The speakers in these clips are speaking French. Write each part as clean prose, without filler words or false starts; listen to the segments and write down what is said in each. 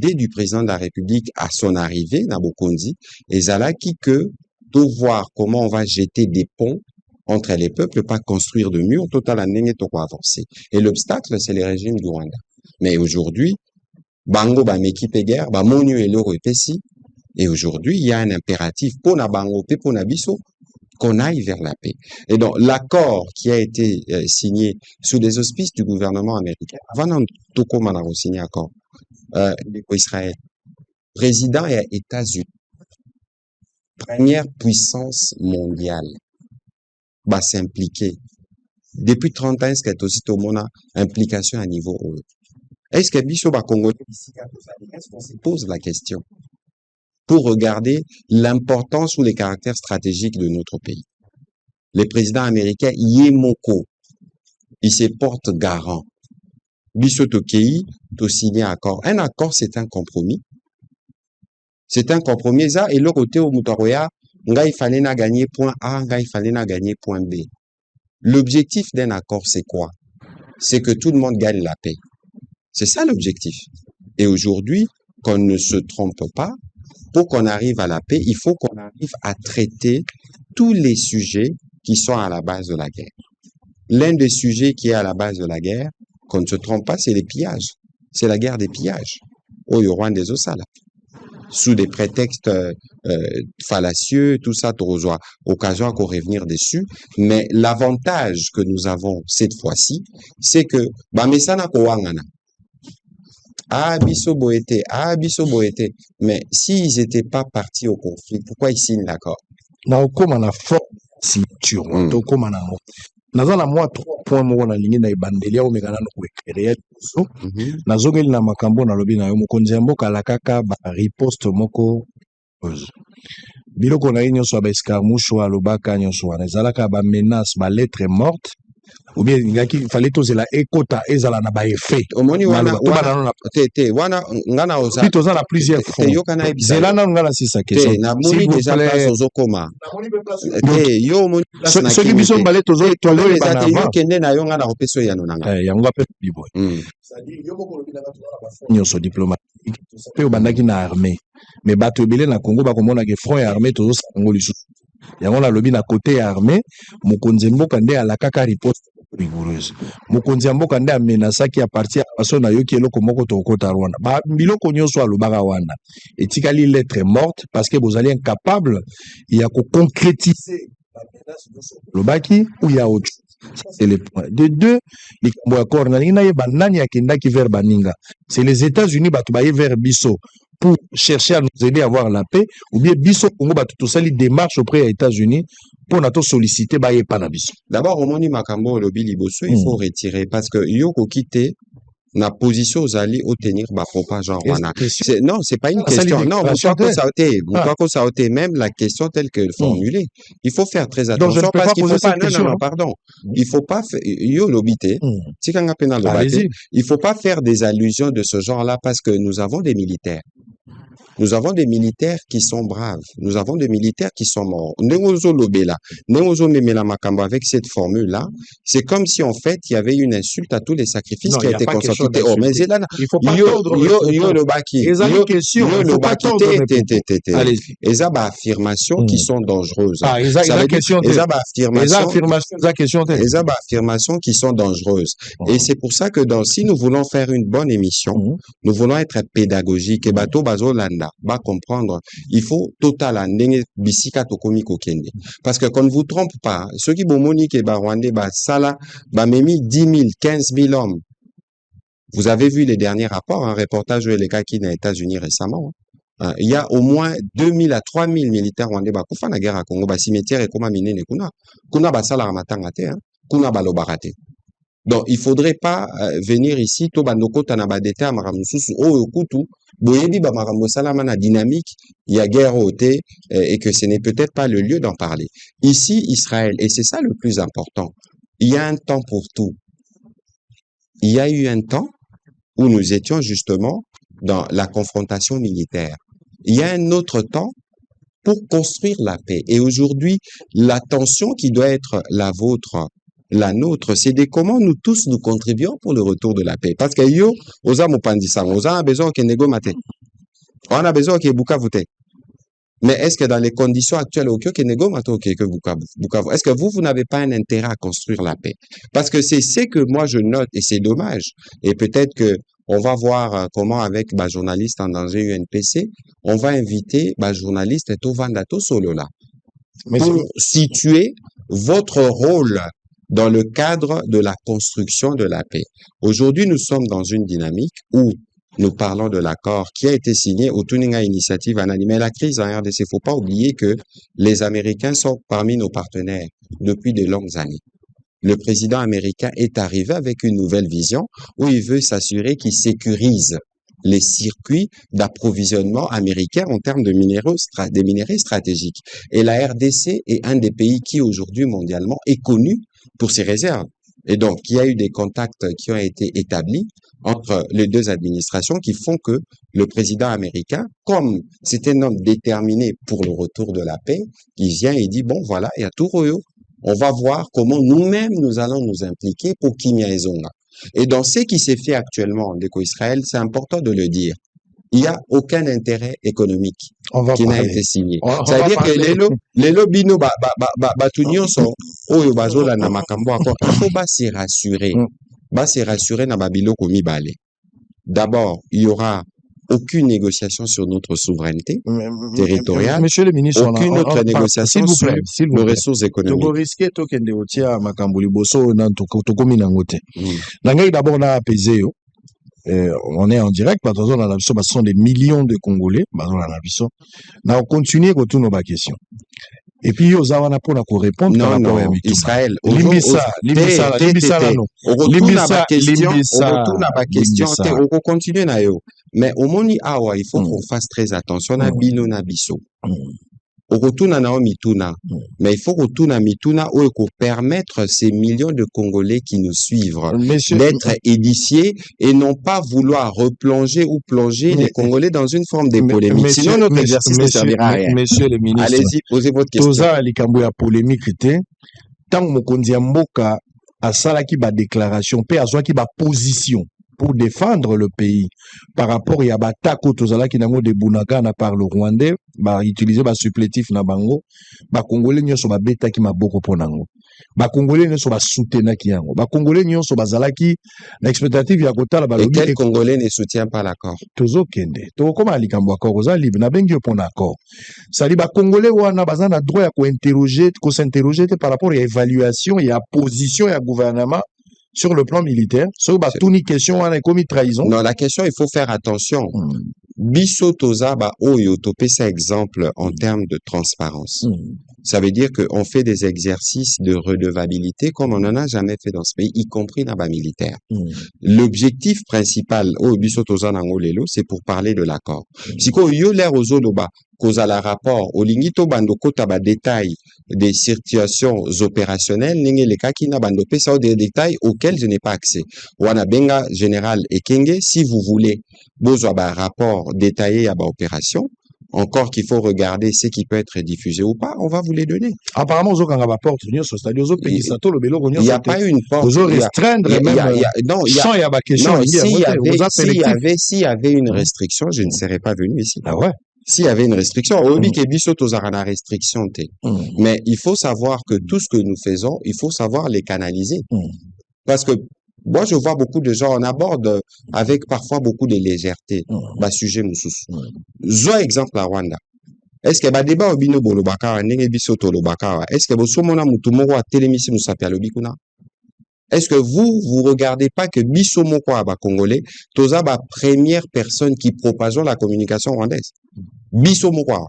l'idée du président de la République à son arrivée, Nabokondi, et Zalaki, que de voir comment on va jeter des ponts entre les peuples, pas construire de murs, total avancer. Et l'obstacle, c'est le régime du Rwanda. Mais aujourd'hui, Bango, équipe guerre, Monu et l'euro épessi, et aujourd'hui, il y a un impératif pour na Bango, pour na Bisso, qu'on aille vers la paix. Et donc, l'accord qui a été signé sous les auspices du gouvernement américain, avant Toko Manaro signé accord, Israël, président et États-Unis, première puissance mondiale, s'impliquer. Depuis 30 ans, est-ce qu'il y a aussi une implication à niveau haut? Est-ce que Bisso Congolais, est-ce qu'on se pose la question pour regarder l'importance ou les caractères stratégiques de notre pays? Le président américain, Yemoko, il se porte garant. Bisso Tokei, to signer un accord. Un accord, c'est un compromis. C'est un compromis, ça, et le côté au Moutaroya, il fallait na gagner point A, il fallait na gagner point B. L'objectif d'un accord, c'est quoi? C'est que tout le monde gagne la paix. C'est ça l'objectif. Et aujourd'hui, qu'on ne se trompe pas, pour qu'on arrive à la paix, il faut qu'on arrive à traiter tous les sujets qui sont à la base de la guerre. L'un des sujets qui est à la base de la guerre, qu'on ne se trompe pas, c'est les pillages. C'est la guerre des pillages. Au Rwanda des Osala. Sous des prétextes fallacieux, tout ça, Torozoa. Occasion à revenir dessus. Mais l'avantage que nous avons cette fois-ci, c'est que, Mesana Kowangana. Bisso Boete. Mais s'ils n'étaient pas partis au conflit, pourquoi ils signent l'accord? Comme on a fort signature, comme on a naza na mwa 3 points moko na lingi na ebandelia o mekana no éclairer so nazongeli na makambo na lobi na yo mokonzi ya mboka la kaka ba riposte moko biloko na ye nyonso ya baescarmouche oyo alobaka nyonso wana ezalaka ba menace ba lettre morte ou bien ngaki fallait tozela ekota ezala na ba effet omoni wana te wana ngana oza puis toza na plusieurs fois zela na ngana sisa question na moni déjà place ozokoma yo omoni ce qui biso balé tozo étoilé ba na yo kende na yo ngana opeso ya nonanga yango ape bibo c'est-à-dire yo moko lobi na bato na ba nyonso diplomatique pe obandaki na armée mais bato ebele na Congo bakomona ke front ya armée tozo sango lisusu yango na lobi na côté armée mokonzi mboka nde alakaka riposte rigoureuse mokonzi ya mboka nde amenasaki a partir ya faso na yoki eloko moko tokota Rwanda ba biloko nyonso alobaka wana etikali lettre morte parce que bozali incapable ya ko concrétiser lobaki ou ya autre. C'est le point. De deux, les accords vers Baninga. C'est les États-Unis qui vers Bisso pour chercher à nous aider à avoir la paix, ou bien Bisso Congo tout ça les démarches auprès des États-Unis pour nous solliciter Bisso. D'abord, au moment Makambo Lobi Liboso, il faut retirer parce que Yoko quitté na position aux alliés au tenir propage genre non, c'est pas une question. Non, ça a été même la question telle que formulée. Il faut faire très attention parce qu'il faut pas, non, pardon. Il faut pas il faut pas faire des allusions de ce genre-là parce que nous avons des militaires. Nous avons des militaires qui sont braves. Nous avons des militaires qui sont morts. Avec cette formule-là, c'est comme si, en fait, il y avait une insulte à tous les sacrifices qui étaient consentis. Oh, mais là, il faut pas et ça, affirmations qui sont dangereuses. Affirmations qui sont dangereuses. Et c'est pour ça que si nous voulons faire une bonne émission, nous voulons être pédagogiques et bateau bazolanda. Va comprendre, il faut total bisika tokomi kokende. Parce que qu'on ne vous trompe pas, ceux qui bomoni ke ba Rwandais ba sala ba memi 10 000, 15 000 hommes. Vous avez vu les derniers rapports, un reportage où les gars qui aux États-Unis récemment. Il y a au moins 2000 à 3000 militaires rwandais ba kufa na guerre à Congo ba cimetière et koma minene kuna ba sala ramatanga te kuna ba lobarate. Donc il faudrait pas venir ici to bandoko tanabadete amaramususu o okutu boyebi ba marambo salama na dynamique il y a guerre au thé et que ce n'est peut-être pas le lieu d'en parler. Ici Israël et c'est ça le plus important. Il y a un temps pour tout. Il y a eu un temps où nous étions justement dans la confrontation militaire. Il y a un autre temps pour construire la paix. Et aujourd'hui, la tension qui doit être la vôtre la nôtre, c'est de comment nous tous nous contribuons pour le retour de la paix. Parce que yo, oza mopandisa, oza a besoin que nego mate. On a besoin que Bukavu te. Mais est-ce que dans les conditions actuelles, que nego mate que Bukavu, est-ce que vous n'avez pas un intérêt à construire la paix? Parce que c'est ce que moi je note et c'est dommage. Et peut-être que on va voir comment avec journaliste en danger UNPC, on va inviter journaliste Tovanda Solo là pour situer votre rôle dans le cadre de la construction de la paix. Aujourd'hui, nous sommes dans une dynamique où nous parlons de l'accord qui a été signé au Tuninga Initiative en animé la crise en RDC. Il ne faut pas oublier que les Américains sont parmi nos partenaires depuis de longues années. Le président américain est arrivé avec une nouvelle vision où il veut s'assurer qu'il sécurise les circuits d'approvisionnement américains en termes de minéraux stratégiques. Et la RDC est un des pays qui aujourd'hui mondialement est connu pour ses réserves. Et donc, il y a eu des contacts qui ont été établis entre les deux administrations qui font que le président américain, comme c'est un homme déterminé pour le retour de la paix, il vient et dit, bon voilà, il y a tout royo. On va voir comment nous-mêmes nous allons nous impliquer pour Kimia et Zonga. Et dans ce qui s'est fait actuellement en Éco-Israël, c'est important de le dire. Il n'y a aucun intérêt économique qui n'a été signé. C'est-à-dire que les lobino batunion sont oyo bazola na makambo encore. Il faut se rassurer na babilo komi balé. D'abord, il y aura aucune négociation sur notre souveraineté territoriale. Monsieur le ministre, aucune autre négociation sur nos ressources économiques. Vous risquez de otia makambuli boso na tokomi nangote. Nangai d'abord na apaiser. On est en direct, parce que ce sont des millions de Congolais. On continue à tourner nos questions. Et puis, aux Awana pour répondre. Non, Israël. Limbisa, on continue na yo. Mais au moni awa, il faut qu'on fasse très attention à bino na biso. Mais il faut retourner à Mituna pour permettre ces millions de Congolais qui nous suivent d'être édifiés et non pas vouloir replonger ou plonger les Congolais dans une forme de polémique. Sinon, notre exercice ne servira à rien. Monsieur le ministre, allez-y, posez votre question. Toza likambo ya polémique tant mokonzi ya mboka asalaki ba déclaration pe azwaki ba position pour défendre le pays par rapport à batako tozalaki nango de Bunagana par le Rwandais ba utiliser ba supplétif na bango ba congolais nyonso ba betaki maboko ponango ba congolais nyonso ba soutenaki yango ba congolais nyonso bazalaki na expectative ya kotala ba lobi quel congolais ne soutient pas l'accord tozo kende to koma likambo accord oza libre na bengi pour accord sali ba congolais wana bazana droit ya ko s'interroger par rapport à évaluation et à position ya gouvernement sur le plan militaire, sur une question, on a commis trahison. Non, la question, il faut faire attention. Biso toza ba oyo topé ça exemple en termes de transparence. Ça veut dire qu'on fait des exercices de redevabilité comme on n'en a jamais fait dans ce pays, y compris dans bas militaire. L'objectif principal au biso toza nangolelo, c'est pour parler de l'accord. Si ko yo l'air aux oloba, cause à la rapport, au lingito bandoko taba détail des situations opérationnelles, n'engé les cas qui n'a bandopé ça des détails auxquels je n'ai pas accès. Wana benga général Ekenge, si vous voulez, besoin d'un rapport détaillé à opération, encore qu'il faut regarder ce qui peut être diffusé ou pas, on va vous les donner. Apparemment, il n'y a pas une porte. S'il y avait une restriction, je ne serais pas venu ici. Ah ouais? S'il y avait une restriction, restriction. Mais il faut savoir que tout ce que nous faisons, il faut savoir les canaliser. Parce que moi, je vois beaucoup de gens, on aborde avec parfois beaucoup de légèreté, sujet moussous. Zo exemple à Rwanda. Est-ce que débat obino bolobaka, nenge biso tolobaka, est-ce que bosomona mutumoro a télémisi musapi alobikuna? Est-ce que vous regardez pas que biso moko aba congolais, toza ba première personne qui propageons la communication rwandaise? Biso moko.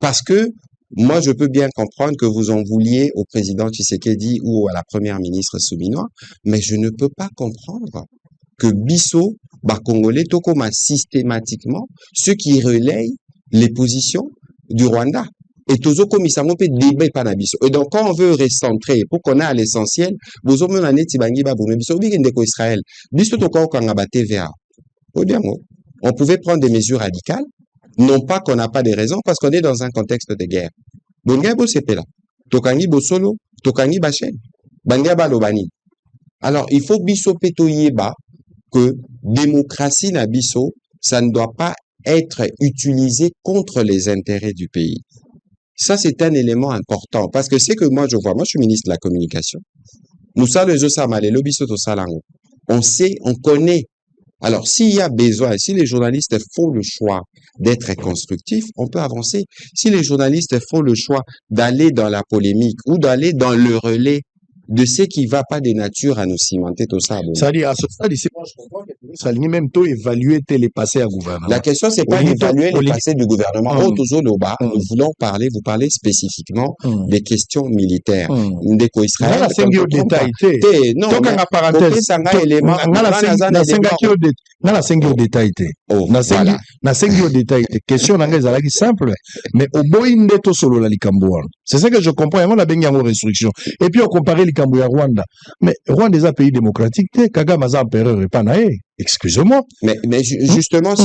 Parce que moi, je peux bien comprendre que vous en vouliez au président Tshisekedi ou à la première ministre Souminois, mais je ne peux pas comprendre que Bisso, Congolais, Tokoma systématiquement ceux qui relayent les positions du Rwanda. Et Tozo Komisamo peut débat pas Bisso. Et donc, quand on veut recentrer, pour qu'on ait à l'essentiel, vous avez un Tibangi Babou, mais Bisso, Israël, Bisso Toko Kangaba TVA. On pouvait prendre des mesures radicales. Non pas qu'on n'a pas de raisons, parce qu'on est dans un contexte de guerre. Bonga bo sepe là. Tokangi bo solo, tokangi ba chaîne. Bangia balobani. Alors, il faut biso peto yeba que démocratie na biso, ça ne doit pas être utilisé contre les intérêts du pays. Ça, c'est un élément important parce que c'est que moi, je suis ministre de la communication. Nous savons le biso to salango. On sait, on connaît. Alors, s'il y a besoin, si les journalistes font le choix d'être constructifs, on peut avancer. Si les journalistes font le choix d'aller dans la polémique ou d'aller dans le relais de ce qui ne va pas de nature à nous cimenter tout ça. C'est-à-dire, à ce stade ici, moi, je comprends que ça ligne même tôt évaluer les passés à gouvernement. La question, c'est pas d'évaluer les passés du gouvernement. Nous voulons parler, vous parlez spécifiquement des questions militaires. Des co-israéliens. Non, donc, en parenthèse, question simple, mais au boy solo la likamboa. C'est ça que je comprends. Il y a une restriction. Et puis, on compare likambo à Rwanda. Mais Rwanda est un pays démocratique. Kagame a empereur et pas naé. Excusez-moi. Mais justement, ça,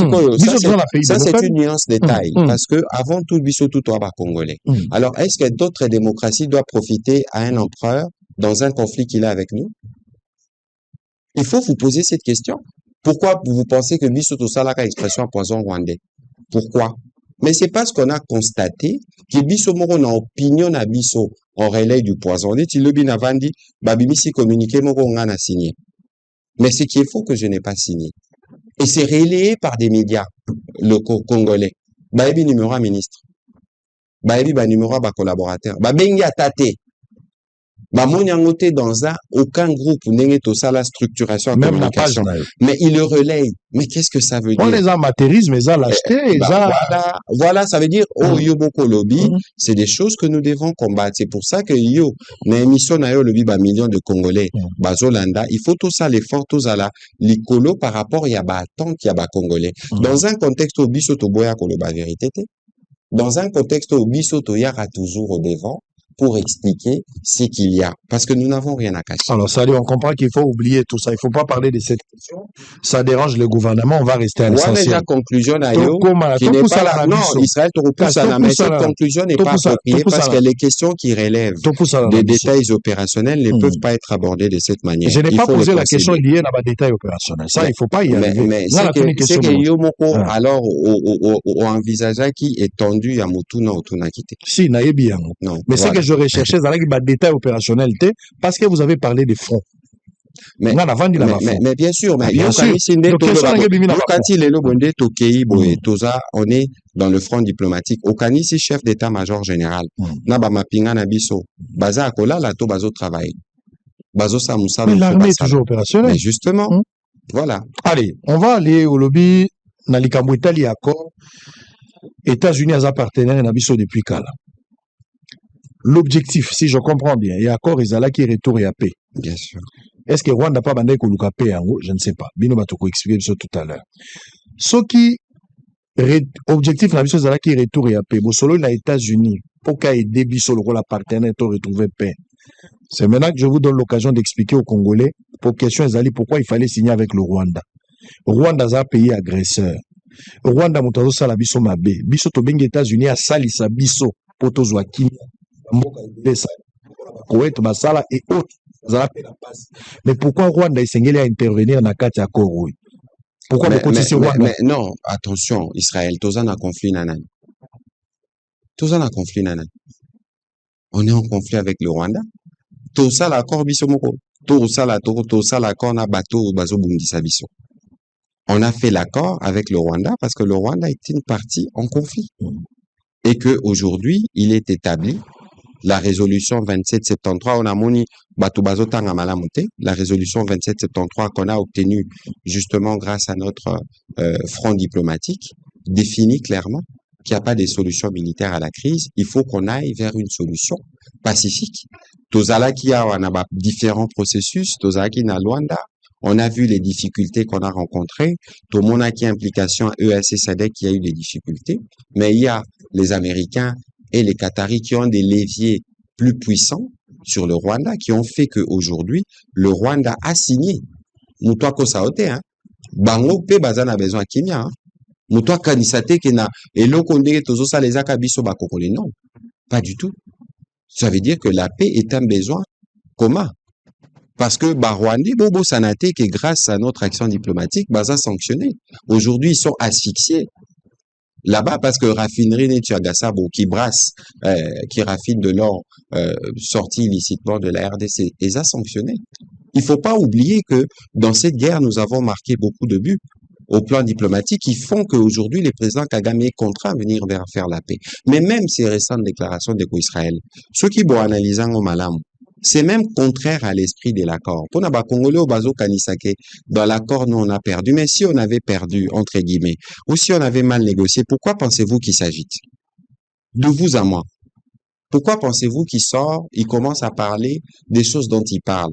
c'est une nuance de taille. Parce que, avant tout, biso tout toi congolais. Alors, est-ce que d'autres démocraties doivent profiter à un empereur dans un conflit qu'il a avec nous? Il faut vous poser cette question. Pourquoi vous pensez que biso tout ça, là, expression poison rwandais? Pourquoi? Mais c'est parce qu'on a constaté que biso moko na opinion na biso on relaie du poison. Dit il le navandi babimisi communiqué moko on a signé. Mais c'est qu'il faut que je n'ai pas signé. Et c'est relayé par des médias locaux congolais. Baebi numéro un ministre. Baebi ba numéro ba collaborateur. Ba bengi atate. Ba monyangote dans aucun groupe n'engé tout ça la structuration en même communication. Mais il le relaye. Mais qu'est-ce que ça veut dire? On les amateurisme, mais ça l'acheter, voilà, ça veut dire oh yo boko lobby, c'est des choses que nous devons combattre. C'est pour ça que yo na émission na yo lobby ba millions de Congolais, bazolanda, il faut tout ça l'effort tous à la likolo par rapport ya ba attente ya ba Congolais. Dans un contexte où biso to boya ko ba vérité, dans un contexte où biso to yara toujours au devant pour expliquer ce qu'il y a. Parce que nous n'avons rien à cacher. Alors, ça dit, on comprend qu'il faut oublier tout ça. Il ne faut pas parler de cette question. Ça dérange le gouvernement. On va rester à l'essentiel. La conclusion qui n'est pas là. Non, Israël te repousse à la mais cette conclusion n'est pas appropriée parce que les questions qui relèvent des détails opérationnels ne peuvent pas être abordées de cette manière. Je n'ai pas posé la question liée à des détails opérationnels. Ça, il ne faut pas y arriver. Mais c'est que Yomoko, alors, au envisagea qui est tendu à Motuna ou Tunakite. Si, naïbi. Non. Mais c'est que je recherchais dans les détails opérationnels parce que vous avez parlé des fonds. Mais bien sûr, on est dans le front diplomatique. Okani, si chef d'état-major général, Nabamapinga Nabiso, Baza Akola, la to Bazo travail. Bazo Samoussa. Mais l'armée est toujours opérationnelle. Mais justement, voilà. Allez, on va aller au lobby, Nalikambo Italie accord. États-Unis a partenaire Nabiso depuis Kala. L'objectif, si je comprends bien, et accord Izala qui retourne et à paix. Bien sûr. Est-ce que Rwanda n'a pas bandé Koluka paix en haut? Je ne sais pas. Bino Batoko expliqué ça tout à l'heure. Ce qui, objectif, la Izala qui retourne et à paix. Solo les États-Unis, pour qu'aider Biso le rôle à partenaire pour retrouver paix. C'est maintenant que je vous donne l'occasion d'expliquer aux Congolais, pour question Izali, pourquoi il fallait signer avec le Rwanda. Rwanda est un pays agresseur. Rwanda, Moutazo Sala Biso Mabe. Biso Tobeng États-Unis a Salisa Biso, Potozwa Kimi. Koweït, Basala et autres. Mais pourquoi Rwanda est à intervenir dans la Katia Koroui? Pourquoi mais non, attention, Israël, Tozan a conflit nanan. On est en conflit avec le Rwanda. Tosa l'accord bisomoko. Tosa l'accord na bateau bazo bundisa biso. On a fait l'accord avec le Rwanda parce que le Rwanda est une partie en conflit. Et que aujourd'hui, il est établi la résolution 2773, on a moni Batubazo Tanga Malamoute, la résolution 2773 qu'on a obtenue justement grâce à notre front diplomatique, définit clairement qu'il n'y a pas de solution militaire à la crise. Il faut qu'on aille vers une solution pacifique. Tozala qui a différents processus, Tozala qui na Luanda, on a vu les difficultés qu'on a rencontrées. Tout le monde a qui implication EAC SADC qui a eu des difficultés, mais il y a les Américains et les Qataris qui ont des leviers plus puissants sur le Rwanda, qui ont fait qu'aujourd'hui, le Rwanda a signé. Moutoua Kosaote, hein. Bango pe bazana besoin kimia, hein. Moutoua Kanisate kena, et l'okonde tozo sa les akabiso bakokole. Non. Pas du tout. Ça veut dire que la paix est un besoin commun. Parce que Rwandais, Bobo Sanate, qui grâce à notre action diplomatique, a sanctionné. Aujourd'hui, ils sont asphyxiés. Là-bas, parce que raffinerie Netiagasabo qui brasse, qui raffine de l'or sorti illicitement de la RDC, les a sanctionnés. Il faut pas oublier que dans cette guerre, nous avons marqué beaucoup de buts au plan diplomatique qui font qu'aujourd'hui, le président Kagame est contraint à venir vers faire la paix. Mais même ces récentes déclarations d'Éco-Israël, ceux qui vont analyser en malam, c'est même contraire à l'esprit de l'accord. Pour Naba Congolais au Bazo Kanisake, dans l'accord, nous on a perdu. Mais si on avait perdu, entre guillemets, ou si on avait mal négocié, pourquoi pensez-vous qu'il s'agite? De vous à moi. Pourquoi pensez-vous qu'il sort, il commence à parler des choses dont il parle?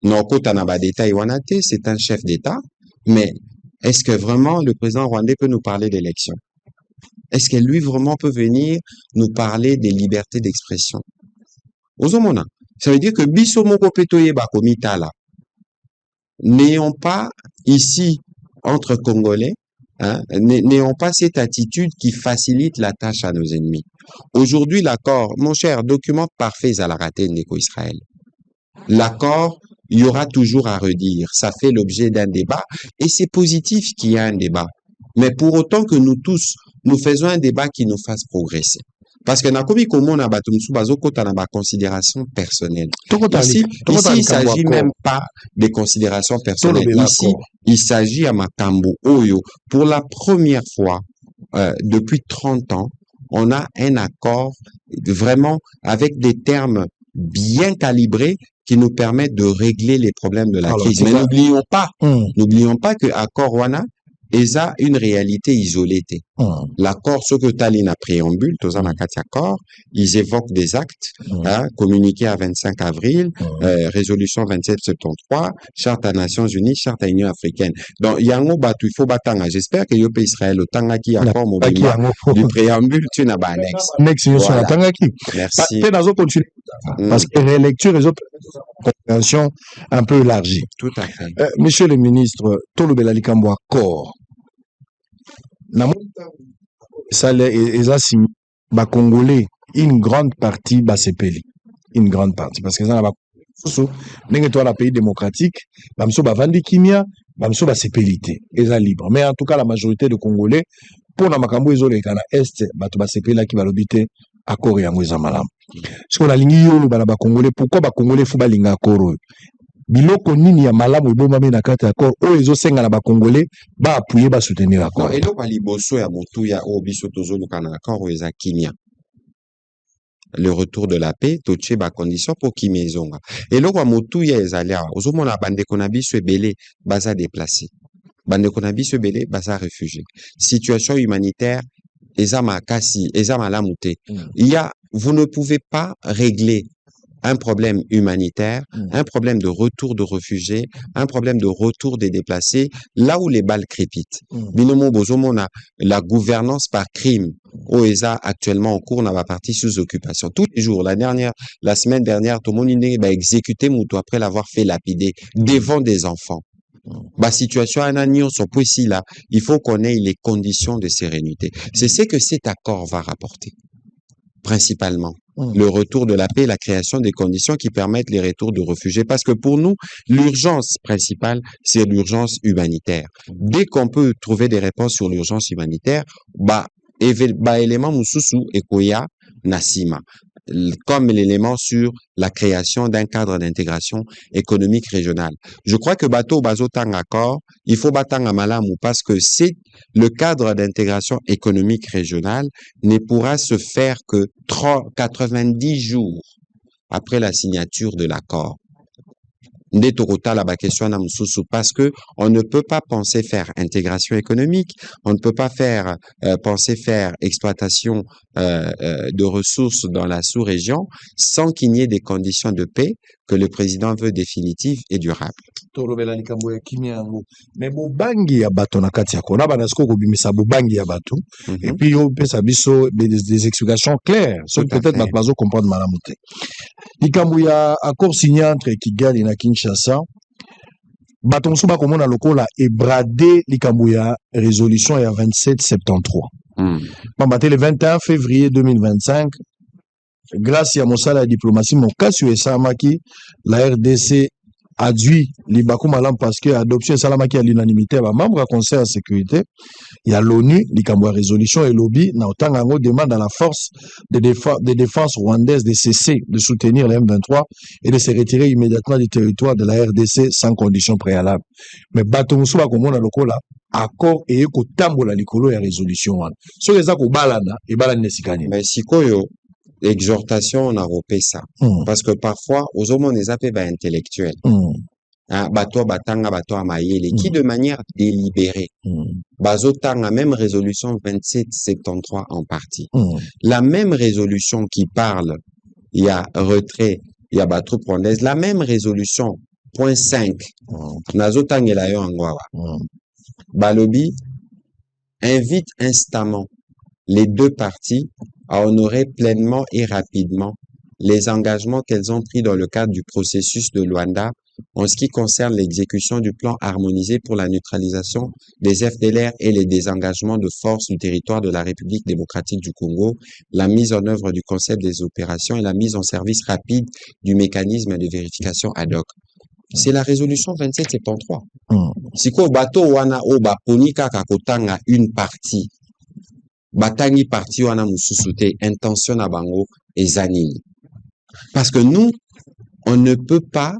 Noko Tanaba d'État Iwanate, c'est un chef d'État, mais est-ce que vraiment le président rwandais peut nous parler d'élections? Est-ce que lui vraiment peut venir nous parler des libertés d'expression? Ozomona. Ça veut dire que biso moko petoye bakomita là. N'ayons pas ici, entre Congolais, n'ayons pas cette attitude qui facilite la tâche à nos ennemis. Aujourd'hui, l'accord, mon cher, document parfait à la raté Neko-Israël. L'accord, il y aura toujours à redire. Ça fait l'objet d'un débat et c'est positif qu'il y ait un débat. Mais pour autant que nous tous, nous faisons un débat qui nous fasse progresser. Parce que nakomi komo na batumsu bazoko na ba considération personnelle. Ici, il s'agit même pas de considérations personnelles. Ici, il s'agit à Makambo Oyo. Pour la première fois, depuis 30 ans, on a un accord vraiment avec des termes bien calibrés qui nous permettent de régler les problèmes de la crise. Mais n'oublions pas que accord wana eza une réalité isolée. L'accord, ce que Tallinn a préambule, accord, ils évoquent des actes, communiqué à 25 avril, résolution 2773, charte à Nations Unies, charte à Union africaine. Donc, yango batu, il faut batanga. J'espère que yope Israël, autant qui accord mobile du préambule, tu n'as pas annexe. Merci. Parce que rélecture et autres compréhension un peu élargie. Tout à fait. Monsieur le ministre, Tolo Belalikambo accord. Ça les a signé Congolais une grande partie basepeli, une grande partie parce que ça n'a pas la pays démocratique, bamso bavandi kimia, bamso basepelité, eza libre. Mais en tout cas la majorité de Congolais pour la makambo ezole kana est bato basepela qui balobité accord yango eza malamu. Ce qu'on a lingi yo ba Congolais, pourquoi ba Congolais faut balinga accord? Biloko nini ya malamu ebomami na kati accord oyo ezosenga na Congolais ba appuyer ba soutenir accord. Eloko liboso ya motu ya obiso tozoluka na accord oyo eza kimia. Le retour de la paix, toche ba condition pour kimia ezonga. Eloko motu ya ezalia ozomona bandeko na biso ebele baza déplacé. Bandeko na biso ebele baza réfugié. Situation humanitaire eza makasi, eza malamu te. Vous ne pouvez pas régler un problème humanitaire, un problème de retour de réfugiés, un problème de retour des déplacés, là où les balles crépitent. Binomo Bozomona, la gouvernance par crime, OESA actuellement en cours, n'a pas partie sous occupation. Tous les jours, la semaine dernière, tout le monde a exécuté Moutou après l'avoir fait lapider devant des enfants. Situation à Nagnon, son poissi là, il faut qu'on ait les conditions de sérénité. C'est ce que cet accord va rapporter. Principalement, le retour de la paix, la création des conditions qui permettent les retours de réfugiés. Parce que pour nous, l'urgence principale, c'est l'urgence humanitaire. Dès qu'on peut trouver des réponses sur l'urgence humanitaire, élément Moussousou et Koya Nassima, comme l'élément sur la création d'un cadre d'intégration économique régionale. Je crois que bateau bazotang accord, il faut batang à malamu parce que c'est le cadre d'intégration économique régionale ne pourra se faire que 90 jours après la signature de l'accord. Parce que on ne peut pas penser faire intégration économique, on ne peut pas penser faire exploitation de ressources dans la sous-région sans qu'il y ait des conditions de paix que le président veut définitives et durables. Mais bobangi ya bato na kati ya kona banasko kobimisa bobangi ya bato et puis yo pesa biso des explications claires so peut-être bato bazo comprendre malamu te. Likambo ya accord signé entre Kigali na Kinshasa bato mosusu bakomona lokola ebradé likambo ya résolution ya 2773. Pambate le 21 février 2025 grâce à mosala ya diplomatie mokasi esamaki la RDC adui libaku malam parce que adoption salamaki à l'unanimité à membre à conseil de sécurité il y a l'ONU likambo ya résolution et lobby na otanga ngo demande à la force de défense rwandaise de cesser de soutenir les M23 et de se retirer immédiatement du territoire de la RDC sans condition préalable mais bato musu bakomona lokola accord et kotambola likolo ya résolution wana so eza kobalana ebalani nesikani mais sikoyo exhortation on a repé ça parce que parfois aux hommes les appels intellectuels bato batanga bato amayele qui de manière délibérée bazotanga même résolution 2773 en partie la même résolution qui parle il y a retrait il y a bateau rwandaise la même résolution point 5 nazotangela yo angwawa balobi invite instamment les deux parties à honorer pleinement et rapidement les engagements qu'elles ont pris dans le cadre du processus de Luanda en ce qui concerne l'exécution du plan harmonisé pour la neutralisation des FDLR et les désengagements de force du territoire de la République démocratique du Congo, la mise en œuvre du concept des opérations et la mise en service rapide du mécanisme de vérification ad hoc. C'est la résolution 2773. Siko bato wana o baponi kaka kotanga une partie batangi parti wana mususu te intention na bango ezanini parce que nous on ne peut pas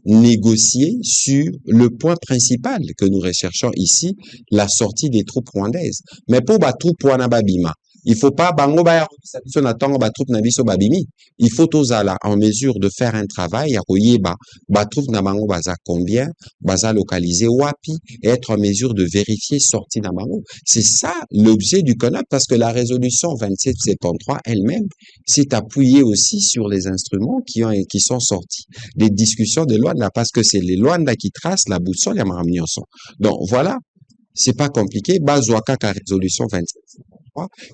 négocier sur le point principal que nous recherchons ici la sortie des troupes rwandaises mais pour ba troupes wana babima il faut pas bango ba na tongo ba troupes na biso babimi il faut tozala en mesure de faire un travail ya koyeba ba troupes na bango baza combien baza localisé wapi et être en mesure de vérifier sortie na bango c'est ça l'objet du CONAP parce que la résolution 2773 elle-même s'est appuyée aussi sur les instruments qui sont sortis des discussions de Luanda parce que c'est les Luanda qui tracent la boussole ya Maramnyonso donc voilà c'est pas compliqué bazwaka ka résolution 2773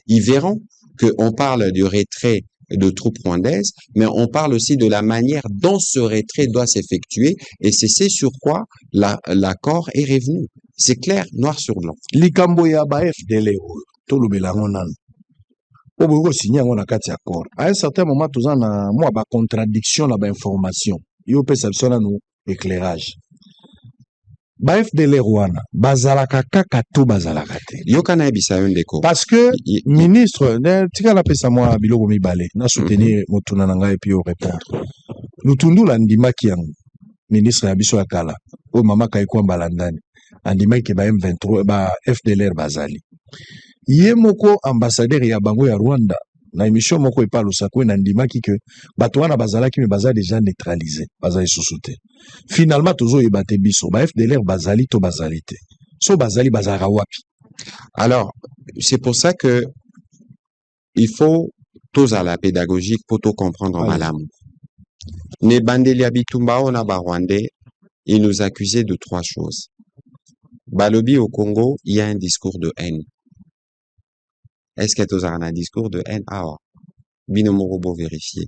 ils verront qu'on parle du retrait de troupes rwandaises, mais on parle aussi de la manière dont ce retrait doit s'effectuer et c'est ce sur quoi l'accord est revenu. C'est clair, noir sur blanc. Likambo ya ba FDL tolobela ngonan. Obo signer ngona kati accord. À un certain moment toza na moi ba contradiction na ba information. Yo pesa bisona no éclairage. Ba FDL Rwanda bazalaka kaka to bazalaka te yoka na ebisa yo ndeko parce que ministre tika la pesa moi biloko mibale na soutenir motuna na ngai puis répondre lutundula ndimaki yango ministre ya biso ya kala o mama kaikwa mbalandani andimaki ba M23 ba FDLR bazali ye moko ambassadeur ya bango ya Rwanda na émission moko epalo sakwe na ndimaki que bato wana bazalaki me baza déjà neutralisé bazali susute finalement tozo yebate biso ba FDLR bazali to bazali te so bazali bazara wapi alors c'est pour ça que il faut tous à la pédagogique pour tout comprendre en malamu ne bandeli abitumba ona ba rwandais ils nous accusaient de trois choses balobi au Congo il y a un discours de haine. Est-ce qu'il y a un discours de haine? Ah, binomorobo vérifié.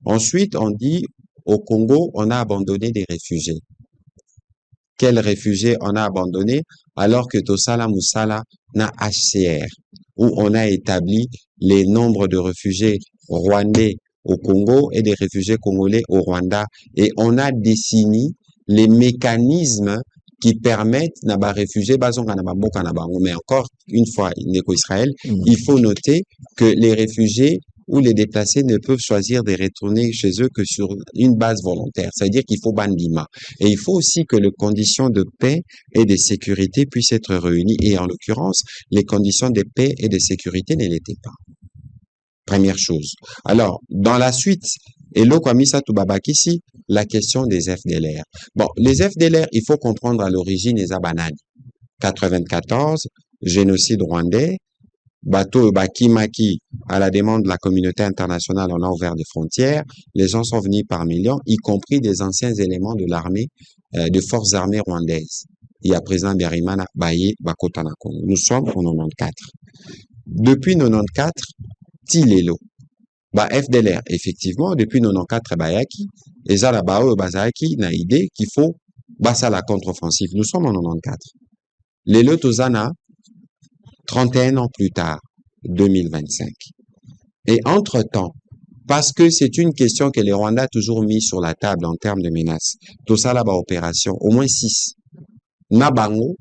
Ensuite, on dit, au Congo, on a abandonné des réfugiés. Quels réfugiés on a abandonnés alors que Tosala Moussala n'a HCR, où on a établi les nombres de réfugiés rwandais au Congo et des réfugiés congolais au Rwanda. Et on a défini les mécanismes qui permettent naba réfugiés bazonga naba boka naba mais encore une fois Israël il faut noter que les réfugiés ou les déplacés ne peuvent choisir de retourner chez eux que sur une base volontaire c'est-à-dire qu'il faut bandima et il faut aussi que les conditions de paix et de sécurité puissent être réunies et en l'occurrence les conditions de paix et de sécurité ne l'étaient pas. Première chose. Alors dans la suite et l'Okwamisa Tubabakisi, la question des FDLR. Bon, les FDLR, il faut comprendre à l'origine les Abanani. 94, génocide rwandais, bateau Bakimaki, à la demande de la communauté internationale, on a ouvert des frontières. Les gens sont venus par millions, y compris des anciens éléments de l'armée, de forces armées rwandaises. Il y a président Biarimana Baye Bakotanako. Nous sommes en 94. Depuis 94, Tilelo. Ba FDLR, effectivement, depuis 94 bayaki, et ça là bao bazaki na idée qu'il faut basa la contre-offensive. Nous sommes en 94. Les Lotozana, 31 ans plus tard, 2025. Et entre-temps, Parce que c'est une question que les Rwandais a toujours mis sur la table en termes de menaces. Tout ça là-bas, opération, au moins 6. Nabango,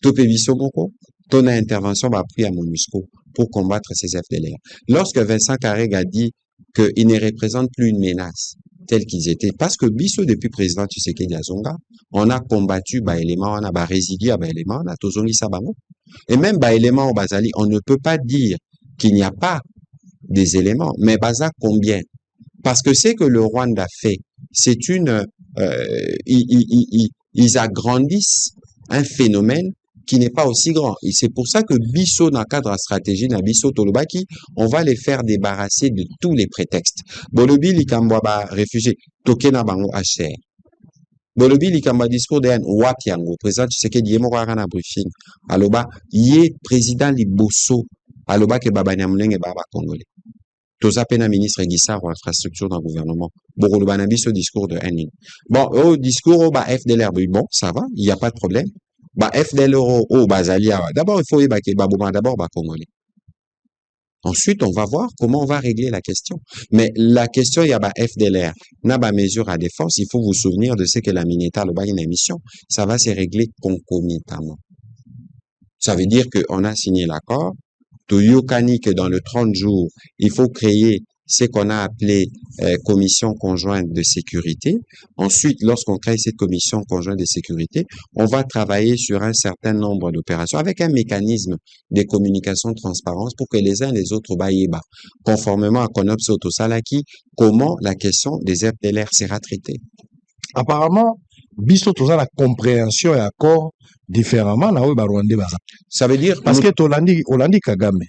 Topé biso moko, ton intervention va appuyer à MONUSCO pour combattre ces FDLR. Lorsque Vincent Kareg a dit qu'ils ne représentent plus une menace telle qu'ils étaient, parce que biso depuis président Tshisekedi Azonga, on a combattu ba éléments, on a ba résidu à ba éléments, on a tozongi sabango. Et même ba éléments au Bazali, on ne peut pas dire qu'il n'y a pas des éléments, mais baza combien? Parce que ce que le Rwanda fait, c'est ils agrandissent un phénomène qui n'est pas aussi grand. Et c'est pour ça que Bisso, dans le cadre de la stratégie, na Bisso Tolobaki, on va les faire débarrasser de tous les prétextes. Bolobi, Likambwaba, réfugié, Tokena Bango HCR. Bolobi, Likamba, discours d'Anne, Wapiango, président Tshisekedi, Yemokwarana briefing. Aloba, Yé, président Liboso, Aloba, ke Baba Nyamulenge, Baba Congolais. Toza pena ministre Guissard ou infrastructure dans le gouvernement. Borolobana Bisso, discours de Anne. Bon, au discours, au FDLR, bon, ça va, il n'y a pas de problème. FDLR au Bazalia. D'abord, il faut évacuer Babouba, d'abord, Congolais. Ensuite, on va voir comment on va régler la question. Mais la question, il y a FDLR. N'a pas mesure à défense. Il faut vous souvenir de ce que la Mineta, le une émission. Ça va se régler concomitamment. Ça veut dire qu'on a signé l'accord. Toyokani que dans le 30 jours, il faut créer ce qu'on a appelé commission conjointe de sécurité. Ensuite, lorsqu'on crée cette commission conjointe de sécurité, on va travailler sur un certain nombre d'opérations avec un mécanisme de communication de transparence pour que les uns et les autres baillent conformément à Konops Otosalaki, comment la question des FDLR sera traitée. Apparemment, biso toza la compréhension et accord différemment na oyo Rwandais baza. Ça veut dire parce que Olandi Kagame.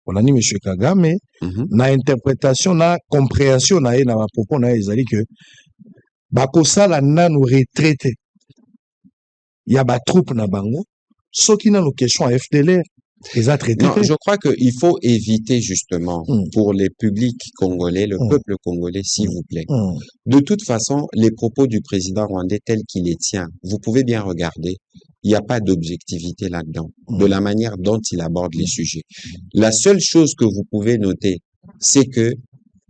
Olandi monsieur Kagame na interprétation na compréhension na na propos na ezali que bakosala nanu retraité. Il y a ba troupe na bango soki na nos questions à FDLR. Non, je crois qu'il faut éviter justement pour les publics congolais, le peuple congolais, s'il vous plaît. De toute façon, les propos du président rwandais tels qu'il les tient, vous pouvez bien regarder, il n'y a pas d'objectivité là-dedans, de la manière dont il aborde les sujets. La seule chose que vous pouvez noter, c'est que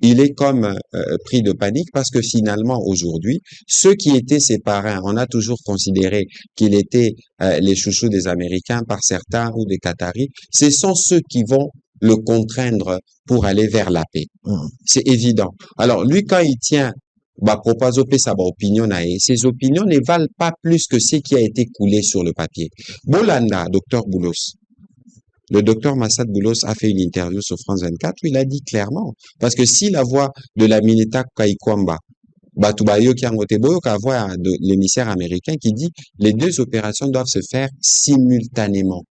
il est comme pris de panique parce que finalement, aujourd'hui, ceux qui étaient ses parrains, on a toujours considéré qu'il était les chouchous des Américains par certains ou des Qataris, ce sont ceux qui vont le contraindre pour aller vers la paix. C'est évident. Alors, lui, quand il tient sa opinion, ses opinions ne valent pas plus que ce qui a été coulé sur le papier. Bolanda, docteur Boulos, le docteur Massad Boulos a fait une interview sur France 24 où il a dit clairement, parce que si la voix de la Mineta Kaikwamba, Batubayo Kiangoteboyo, la voix de l'émissaire américain qui dit les deux opérations doivent se faire simultanément.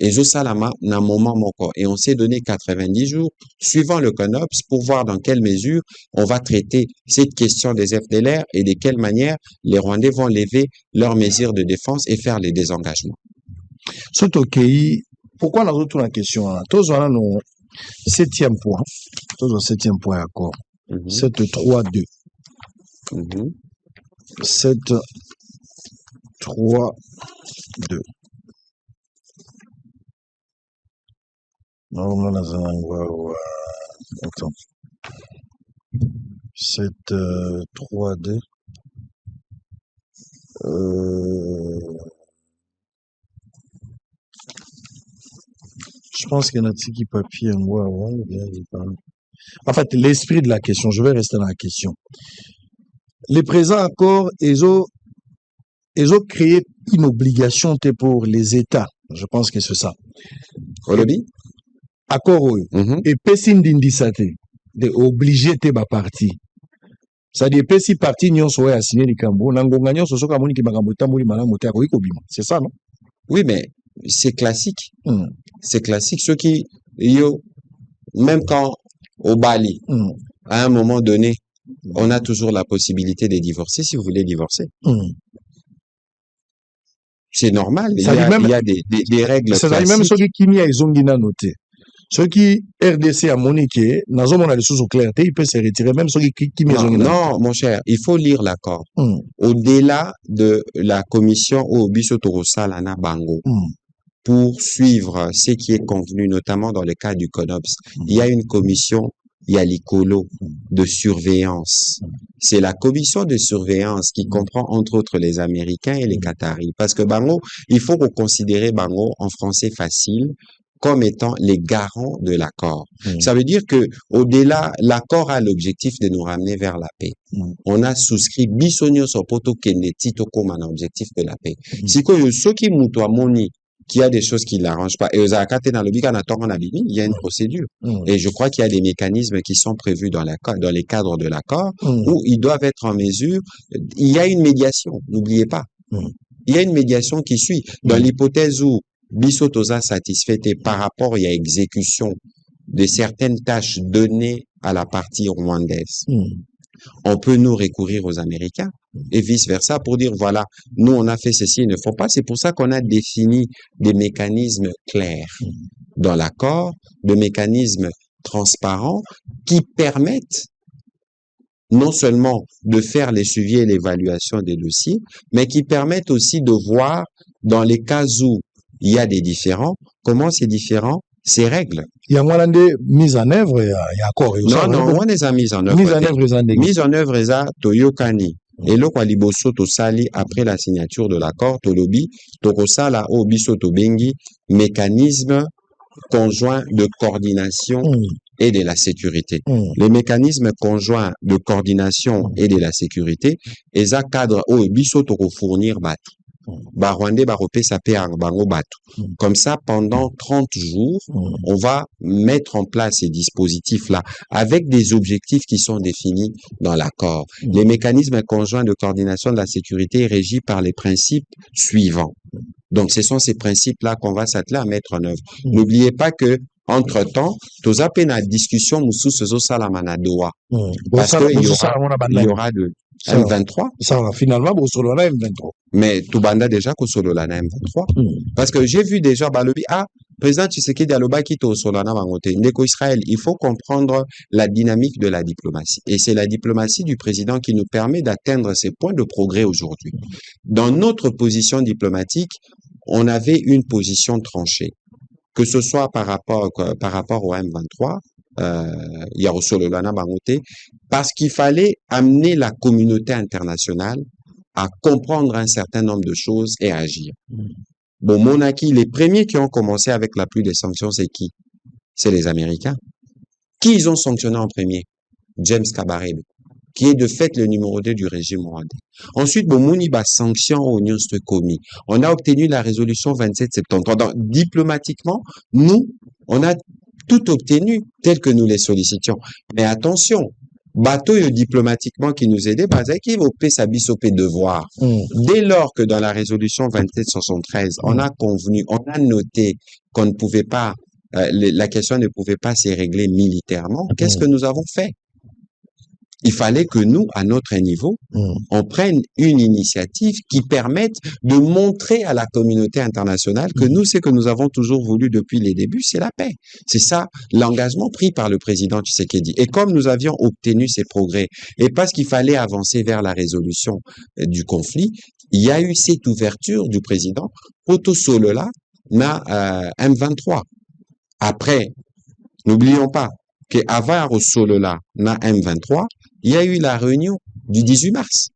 Et Josalama n'a moment moko. Et on s'est donné 90 jours, suivant le CONOPS, pour voir dans quelle mesure on va traiter cette question des FDLR et de quelle manière les Rwandais vont lever leurs mesures de défense et faire les désengagements. Pourquoi on a retourné la question? Tous on a nos 7e point. Tous au 7e point accord. 7-3-2. 7-3-2. Non, attends. 7-3-2. Je pense qu'il y a un petit papier. En fait, l'esprit de la question, je vais rester dans la question. Les présents accords, ils ont créé une obligation pour les États. Je pense que c'est ça. Olobi? Accord, et pessin d'indisate, de obliger tes parti. C'est-à-dire, si parti n'y soit assigné les Cambo, n'angonga n'y soit kamoni qui magambo tambouli malamu te akoiko bima. C'est ça, non? Oui, mais c'est classique. C'est classique. Ceux qui, même quand au Bali, à un moment donné, on a toujours la possibilité de divorcer si vous voulez divorcer. C'est normal. Il y a des règles. C'est-à-dire même ceux qui n'y a ils noté. Ceux qui RDC a moniqué, on a les choses au clair, il peut se retirer, même ceux qui non, mon cher, il faut lire l'accord. Au-delà de la commission au Bisotorosalana Bango, pour suivre ce qui est convenu, notamment dans le cas du CONOPS, il y a une commission il y a l'ICOLO de surveillance. C'est la commission de surveillance qui comprend entre autres les Américains et les Qataris. Parce que Bango, il faut considérer Bango en français facile comme étant les garants de l'accord. Ça veut dire que au-delà, l'accord a l'objectif de nous ramener vers la paix. On a souscrit bisonio sopoto kenetito comme un objectif de la paix. Si que ceux qui moni qu'il y a des choses qui l'arrangent pas. Et il y a une procédure. Et je crois qu'il y a des mécanismes qui sont prévus dans les cadres de l'accord où ils doivent être en mesure. Il y a une médiation, n'oubliez pas. Il y a une médiation qui suit. Dans l'hypothèse où Bissotosa satisfait et par rapport, il y a exécution de certaines tâches données à la partie rwandaise. On peut nous recourir aux Américains et vice-versa pour dire, voilà, nous, on a fait ceci, il ne faut pas. C'est pour ça qu'on a défini des mécanismes clairs dans l'accord, des mécanismes transparents qui permettent non seulement de faire les suivis et l'évaluation des dossiers, mais qui permettent aussi de voir dans les cas où il y a des différends, comment ces différends ces règles. Il y a moins de mise en œuvre, il y a accord. Non, on les a mises en œuvre. Mise en œuvre, eza Toyokani. Et le kwa liboso to sali après la signature de l'accord, Tolobi, Tokosala Obiso Tobengi, mécanisme conjoint de coordination et de la sécurité. Les mécanismes conjoints de coordination et de la sécurité, eza cadre Obiso Toko fournir bat. Rwandais baropé sapé bango batu. Comme ça, pendant 30 jours, on va mettre en place ces dispositifs-là avec des objectifs qui sont définis dans l'accord. Les mécanismes conjoints de coordination de la sécurité régis par les principes suivants. Donc, ce sont ces principes-là qu'on va s'atteler à mettre en œuvre. N'oubliez pas que, entre-temps, tous à peine à discussion, moussou sezo salamanadoa. Parce qu'il y aura de M23. Ça, finalement, vous solo la M23. Mais tout banda déjà qu'on solo la M23. Parce que j'ai vu déjà, balobi, président Tshisekedi Aloba qui au solana bangote. Ndeko Israël, il faut comprendre la dynamique de la diplomatie. Et c'est la diplomatie du président qui nous permet d'atteindre ces points de progrès aujourd'hui. Dans notre position diplomatique, on avait une position tranchée. Que ce soit par rapport au M23, Yarosolo-Lana Bangote, parce qu'il fallait amener la communauté internationale à comprendre un certain nombre de choses et à agir. Bon, Monaki, les premiers qui ont commencé avec la pluie des sanctions, c'est qui? C'est les Américains. Qui ils ont sanctionné en premier? James Kabarebe, qui est de fait le numéro 2 du régime rwandais. Ensuite, bon, Mouniba, sanction aux Unions commis. On a obtenu la résolution 2773. Donc, diplomatiquement, nous, on a tout obtenu tel que nous les sollicitions. Mais attention, bateau diplomatiquement qui nous aidait, parce qu'il va payer sa bisopé devoir. Dès lors que dans la résolution 2773, on a convenu, on a noté qu'on ne pouvait pas, la question ne pouvait pas se régler militairement, qu'est-ce que nous avons fait? Il fallait que nous, à notre niveau, on prenne une initiative qui permette de montrer à la communauté internationale que nous, c'est que nous avons toujours voulu depuis les débuts, c'est la paix. C'est ça, l'engagement pris par le président Tshisekedi. Et comme nous avions obtenu ces progrès, et parce qu'il fallait avancer vers la résolution du conflit, il y a eu cette ouverture du président, Poto Solola, na M23. Après, n'oublions pas qu'avant Solola, na M23, il y a eu la réunion du 18 mars.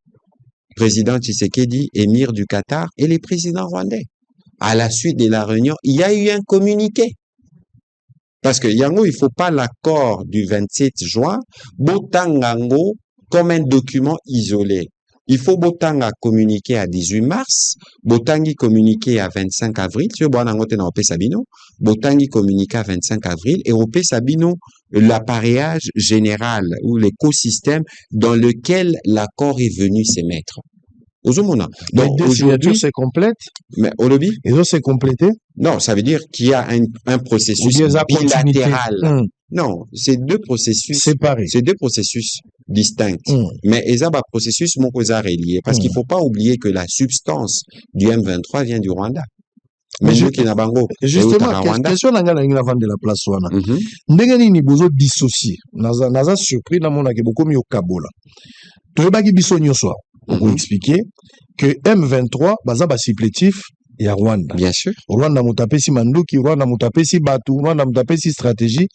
Président Tshisekedi, émir du Qatar et les présidents rwandais. À la suite de la réunion, il y a eu un communiqué. Parce que Yango, il faut pas l'accord du 27 juin, Botangango comme un document isolé. Il faut Botanga communiquer à 18 mars, Botangi communiquer à 25 avril, Botangi communiquer à 25 avril, et Ope Sabino, l'appareillage général ou l'écosystème dans lequel l'accord est venu s'émettre. Donc, aujourd'hui, c'est complète. Mais au lobby? Et donc, c'est complété? Non, ça veut dire qu'il y a un processus bilatéral. Non, c'est deux processus séparés. C'est deux processus distincts. Mais ils ont un processus relié. Parce qu'il faut pas oublier que la substance du M23 vient du Rwanda. Mais justement, question n'a pas de la place. Ndengeni ni bozo dissocier. Naza surpris na mona ke beaucoup mi au Kabola. Toyeba ki biso nyoso. On peut expliquer que M23 baza ba supplétif et à Rwanda. Bien sûr. Rwanda mutapesi manduki, Rwanda mutapesi batu, Rwanda mutapesi stratégie.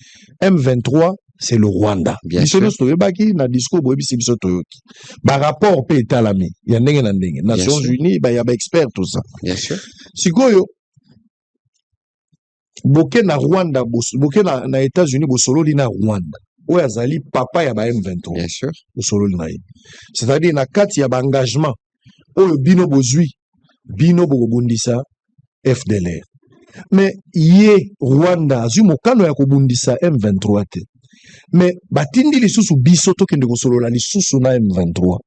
M23 c'est le Rwanda. Bien Biso sûr. nyonso toyebaki na discours boyebisi biso toyoki. Rapport pe etalami ya ndenge na ndenge. Bien Nations sûr. Unies ya ba expert tout ça. Bien sûr. Sikoyo boke na Rwanda boke na États-Unis bosololi na Rwanda. Oyo azali papa ya ba M23. Bien sûr. Bosololi na ye. C'est-à-dire na kati ya ba engagement oyo bino bozwi bino bokobundisa FDLR. Mais ye Rwanda azwi mokano ya kobundisa M23 te. Mais batindi lisusu biso tokende kosolola lisusu na M23.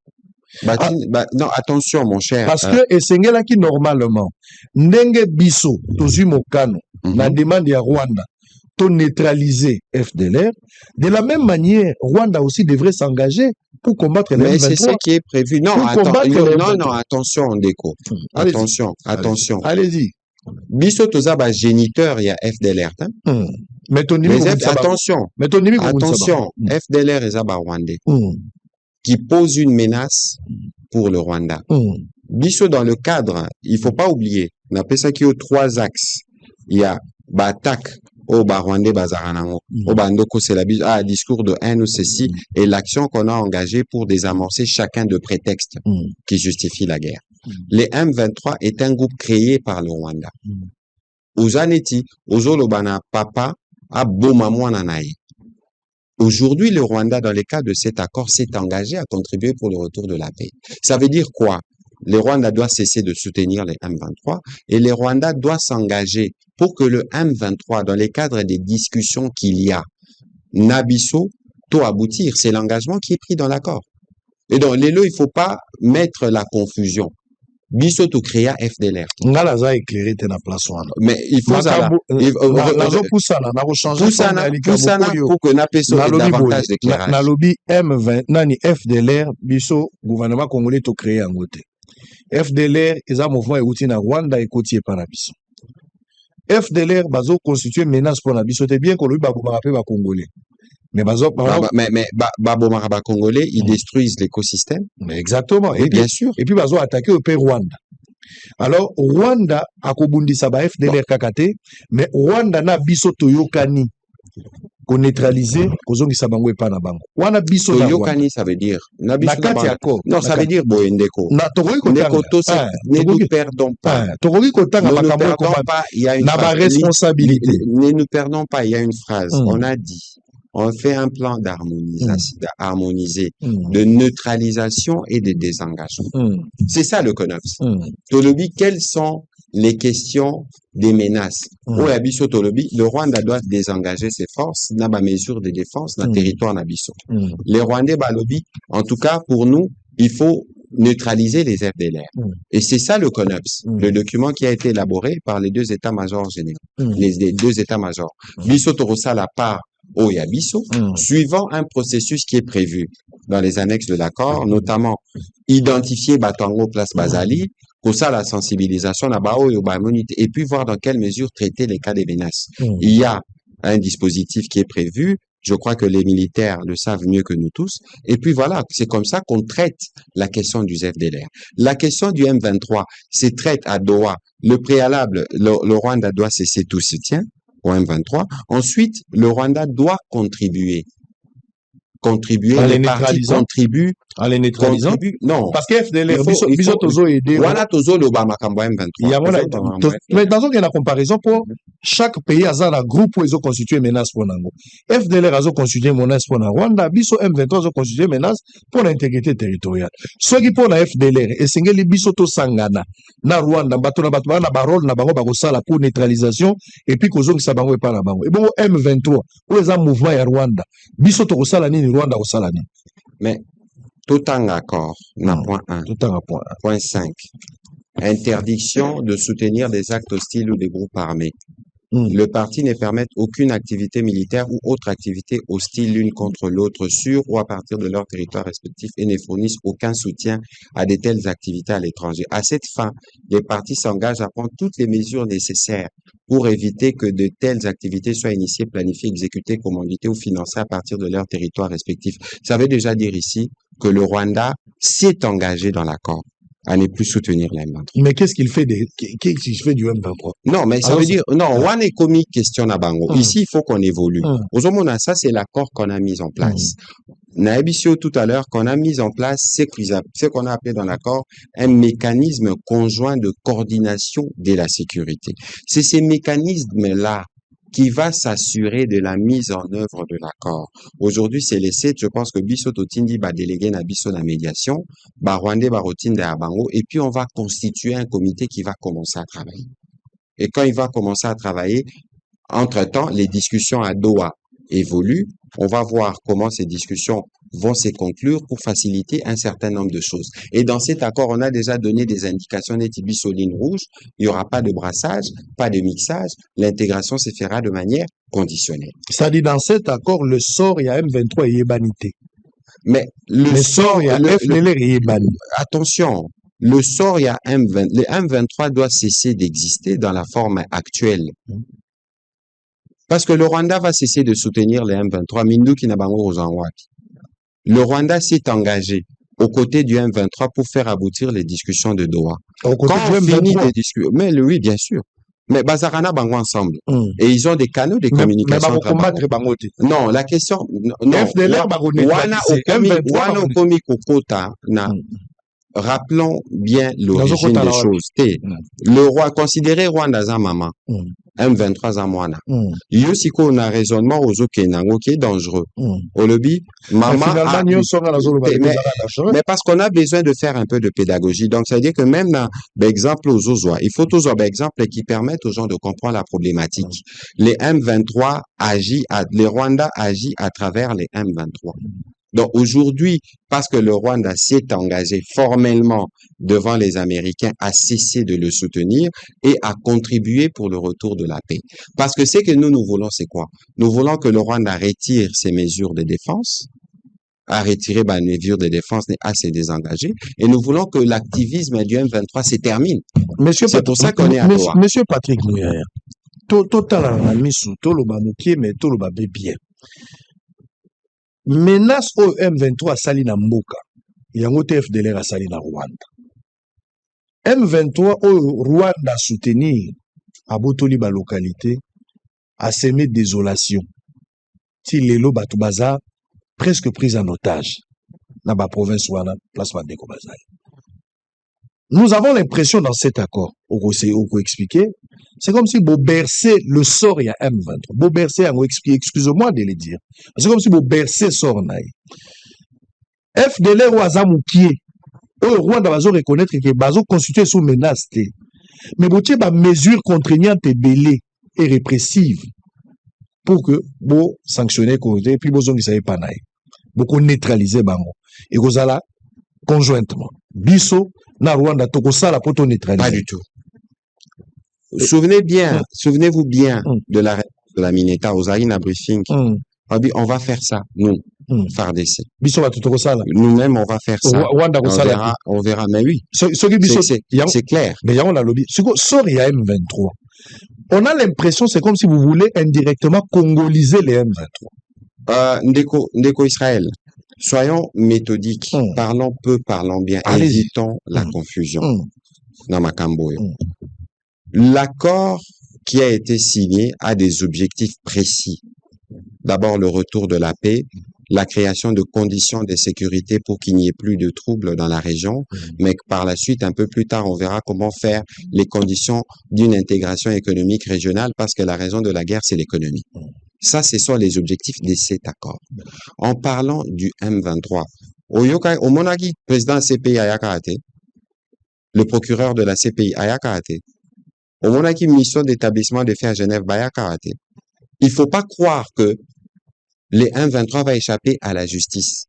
Non, attention, mon cher. Parce que esengelaki normalement ndenge biso tozwi mokano na demande ya Rwanda to neutraliser FDLR, de la même manière Rwanda aussi devrait s'engager pour combattre les M23. Mais c'est ce qui est prévu. Non, attention, Ndeko. Attention. Allez-y. Biso toza ba géniteur ya FDLR. Mais attention, FDLR est ba Rwandais qui pose une menace pour le Rwanda. Biso dans le cadre, il faut pas oublier, on appelle ça qu'il y a 3 axes. Il y a attaque au Rwandais Bazaranango, au Bandoko c'est la discours de haine ou ceci, et l'action qu'on a engagée pour désamorcer chacun de prétextes qui justifient la guerre. Les M23 est un groupe créé par le Rwanda. Uzaneti, Ozolobana Papa, a Bomamouana Nae. Aujourd'hui, le Rwanda, dans les cas de cet accord, s'est engagé à contribuer pour le retour de la paix. Ça veut dire quoi? Le Rwanda doit cesser de soutenir les M23 et le Rwanda doit s'engager pour que le M23, dans les cadres des discussions qu'il y a, Nabiso, tout aboutir. C'est l'engagement qui est pris dans l'accord. Et donc, il ne faut pas mettre la confusion. Biso to créa FDLR. Ngala za éclairé te na place wana. Mais il faut ça. Poussana pour que na peso ait davantage d'éclairage. Na lobby M20 nani FDLR biso gouvernement congolais to créer en côté. FDLR eza mouvement euti na Rwanda ekoti epa na biso. FDLR bazo constituer menace pour na biso te bien ko lobi ba pe ba congolais. Mais Babomara congolais, ils détruisent l'écosystème. Exactement. Et bien sûr. Et puis bazo attaquer au pays Rwanda. Alors Rwanda akobundisa ba FDLR kakate, mais Rwanda na biso toyokani ko neutraliser kozongisa bango epa na bango. Wana biso na toyokani ça veut dire na kati accord. Non, ça veut dire boendeko. Na tokoki kotanga. Ne nous perdons pas. Tokoki kotanga makambo pas, il y a une responsabilité. Ne nous perdons pas, il y a une phrase. On a dit on fait un plan d'harmoniser, de neutralisation et de désengagement. C'est ça le CONOPS. Tolobi, quelles sont les questions des menaces? Abisso Tolobi, le Rwanda doit désengager ses forces dans la mesure de défense dans le territoire d'Abisso. Les Rwandais Balobi, en tout cas pour nous, il faut neutraliser les FDLR. Et c'est ça le CONOPS, le document qui a été élaboré par les 2 états-majors généraux. Les 2 états-majors. Bisso Torosa la part au Yabiso, suivant un processus qui est prévu dans les annexes de l'accord, notamment identifier Batango Place Bazali, pour ça la sensibilisation et puis voir dans quelle mesure traiter les cas des menaces. Il y a un dispositif qui est prévu, je crois que les militaires le savent mieux que nous tous, et puis voilà, c'est comme ça qu'on traite la question du FDLR. La question du M23, c'est traite à Doha, le préalable, le Rwanda doit cesser tout soutien au M23. Ensuite, le Rwanda doit contribuer. Les partis contribuent. En les neutralisant? Non. Parce que FDLR, biso tozo aider. Voilà tozo le Bamakambo M23. Mais dans une comparaison pour chaque pays a un groupe où ils ont constitué menace pour Nango. FDLR a constitué menace pour Rwanda, biso M23 a constitué menace pour l'intégrité territoriale. Ce qui pour la FDLR, et c'est que biso to sangana na Rwanda, bato na barol na bango bakosala pour neutralisation et puis kozo ki sabango epa na bango. Et bon M23, où les mouvement ya Rwanda, biso to kosala nini Rwanda kosala nini. Mais tout en accord, point 1. Tout en point 1. Point 5. Interdiction de soutenir des actes hostiles ou des groupes armés. Le parti ne permet aucune activité militaire ou autre activité hostile l'une contre l'autre sur ou à partir de leur territoire respectif et ne fournissent aucun soutien à de telles activités à l'étranger. À cette fin, les partis s'engagent à prendre toutes les mesures nécessaires pour éviter que de telles activités soient initiées, planifiées, exécutées, commanditées ou financées à partir de leur territoire respectif. Ça veut déjà dire ici que le Rwanda s'est engagé dans l'accord. à ne plus soutenir les M23. Mais qu'est-ce qu'il fait du M23? Non, mais ça Alors, veut dire, non, one est comique question à Bango. Hum. Ici, il faut qu'on évolue. Aujourd'hui, ça, c'est l'accord qu'on a mis en place. Naebisio tout à l'heure, qu'on a mis en place, c'est qu'on a appelé dans l'accord un mécanisme conjoint de coordination de la sécurité. C'est ces mécanismes-là qui va s'assurer de la mise en œuvre de l'accord. Aujourd'hui, c'est les 7, je pense que Bisso Totindi va déléguer na Bisso la médiation, Rwandais Barotinde à Bango, et puis on va constituer un comité qui va commencer à travailler. Et quand il va commencer à travailler, entre-temps, les discussions à Doha évoluent. On va voir comment ces discussions vont se conclure pour faciliter un certain nombre de choses. Et dans cet accord, on a déjà donné des indications netibi sur ligne rouge. Il n'y aura pas de brassage, pas de mixage. L'intégration se fera de manière conditionnelle. Ça dit dans cet accord, le sort, il y a M23 et Yebanité. Mais le sort, il y a FLR et Yebani. Attention, le sort, il y a les M23 doit cesser d'exister dans la forme actuelle. Parce que le Rwanda va cesser de soutenir les M23. Mindu Kinabango Rozanwaki. Le Rwanda s'est engagé aux côtés du M23 pour faire aboutir les discussions de Doha. Quand on finit des discussions, mais oui, bien sûr. Mais Bazarana Bango ensemble. Et ils ont des canaux de communication. Non, la question, non. Wana Okomi Kokota, rappelons bien l'origine des choses. Le roi, considéré Rwanda Zamama, M23 Zamwana. Yosiko na raisonnement aux Okenango qui est dangereux. Au lobby, maman. Mais parce qu'on a besoin de faire un peu de pédagogie. Donc, ça veut dire que même dans l'exemple aux Ozois, il faut toujours des exemples qui permettent aux gens de comprendre la problématique. Les M23 les Rwanda agit à travers les M23. Donc aujourd'hui, parce que le Rwanda s'est engagé formellement devant les Américains à cesser de le soutenir et à contribuer pour le retour de la paix. Parce que ce que nous voulons, c'est quoi? Nous voulons que le Rwanda retire ses mesures de défense, à retirer les mesures de défense et à se désengager. Et nous voulons que l'activisme du M23 se termine. C'est pour ça qu'on est à Doha. Monsieur Patrick Mouyaya, total anamisu, toloba mukie, mais toloba bien. Menace au M23 sali na mboka yango te FDLR asali na Rwanda. M23 au Rwanda soutenir abotoli ba localité a semé désolation. Si lelo batu baza presque pris en otage na ba province wana place Bandeko Bazali. Nous avons l'impression dans cet accord, au expliquer, c'est comme si vous bercez le sort il y a M23. Vous bercez, excusez-moi de le dire. C'est comme si vous bercez sort naï. FDLR ou Azamoukié, au Rwanda va reconnaître que bazo constitué sous menace. Mais vous avez des mesures contraignantes et belées et répressives pour que vous sanctionnez et puis vous ne savez pas naï. Vous neutralisez bango. Et vous allez conjointement. Bisso, na Rwanda, tokosala poto neutraliser. Pas du tout. Souvenez-vous bien de la Mineta aux Aïna briefing. On va faire ça, nous, FARDC. Nous-mêmes, on va faire ça. On verra, mais oui. C'est clair. Mais on a lobby. Sort il y a M23. On a l'impression, c'est comme si vous voulez indirectement congoliser les M23. Ndeko Israël. Soyons méthodiques. Parlons peu, parlons bien. Évitons la confusion. Dans Makamboyo. L'accord qui a été signé a des objectifs précis. D'abord, le retour de la paix, la création de conditions de sécurité pour qu'il n'y ait plus de troubles dans la région, mais que par la suite, un peu plus tard, on verra comment faire les conditions d'une intégration économique régionale parce que la raison de la guerre, c'est l'économie. Ça, ce sont les objectifs de cet accord. En parlant du M23, au Monagi, président CPI Ayakate, le procureur de la CPI Ayakate, au Monagi, mission d'établissement de fait à Genève Bayakate, il faut pas croire que les M23 va échapper à la justice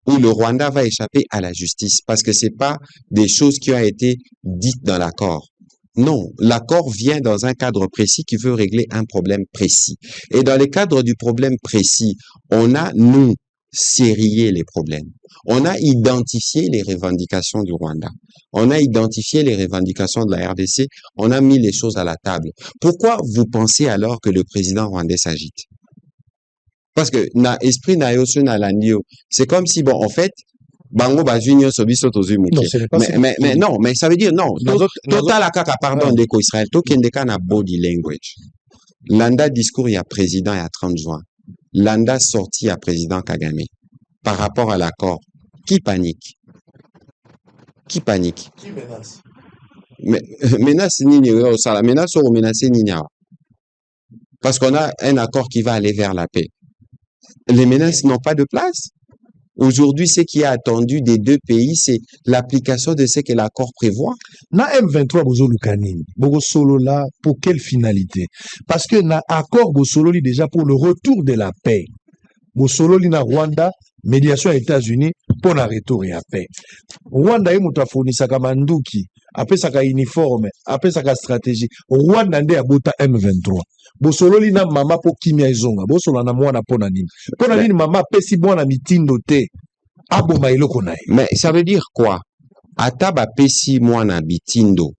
ou le Rwanda va échapper à la justice parce que c'est pas des choses qui ont été dites dans l'accord. Non, l'accord vient dans un cadre précis qui veut régler un problème précis. Et dans le cadre du problème précis, on a, nous, sérié les problèmes. On a identifié les revendications du Rwanda. On a identifié les revendications de la RDC. On a mis les choses à la table. Pourquoi vous pensez alors que le président rwandais s'agite? Parce que, na esprit na yosu na landio, c'est comme si, bon, en fait, Bango bazunyo sobiso tozu Non, muke. ce n'est pas ça. Mais non, mais ça veut dire non. Total akaka pardon Ouais. ndeko Israël. Tokendeka na body language. Landa discours il y a président il y a 30 juin. Landa sorti à président Kagame par rapport à l'accord. Qui panique? Qui panique? Qui menace? Mais menace nini au sala menace ou menacer nini awa? Parce qu'on a un accord qui va aller vers la paix. Les menaces n'ont pas de place. Aujourd'hui, ce qui est attendu des deux pays, c'est l'application de ce que l'accord prévoit. Na M23 bozo lukanini. Bogo solo là pour quelle finalité? Parce que na accord bo solo li déjà pour le retour de la paix. Bo solo li na Rwanda, médiation aux États-Unis pour la retour ya paix. Rwanda ye mutu afonisaka manduki, apesaka uniforme, apesaka stratégie. Rwanda nde abota M23. Bosolo li na mama po kimia ezonga. Bosolo na mwana pona nini. Pona nini mama pesi mwana mitindo te. Aboma eloko na ye. Mais ça veut dire quoi? Ata ba pesi mwana bitindo.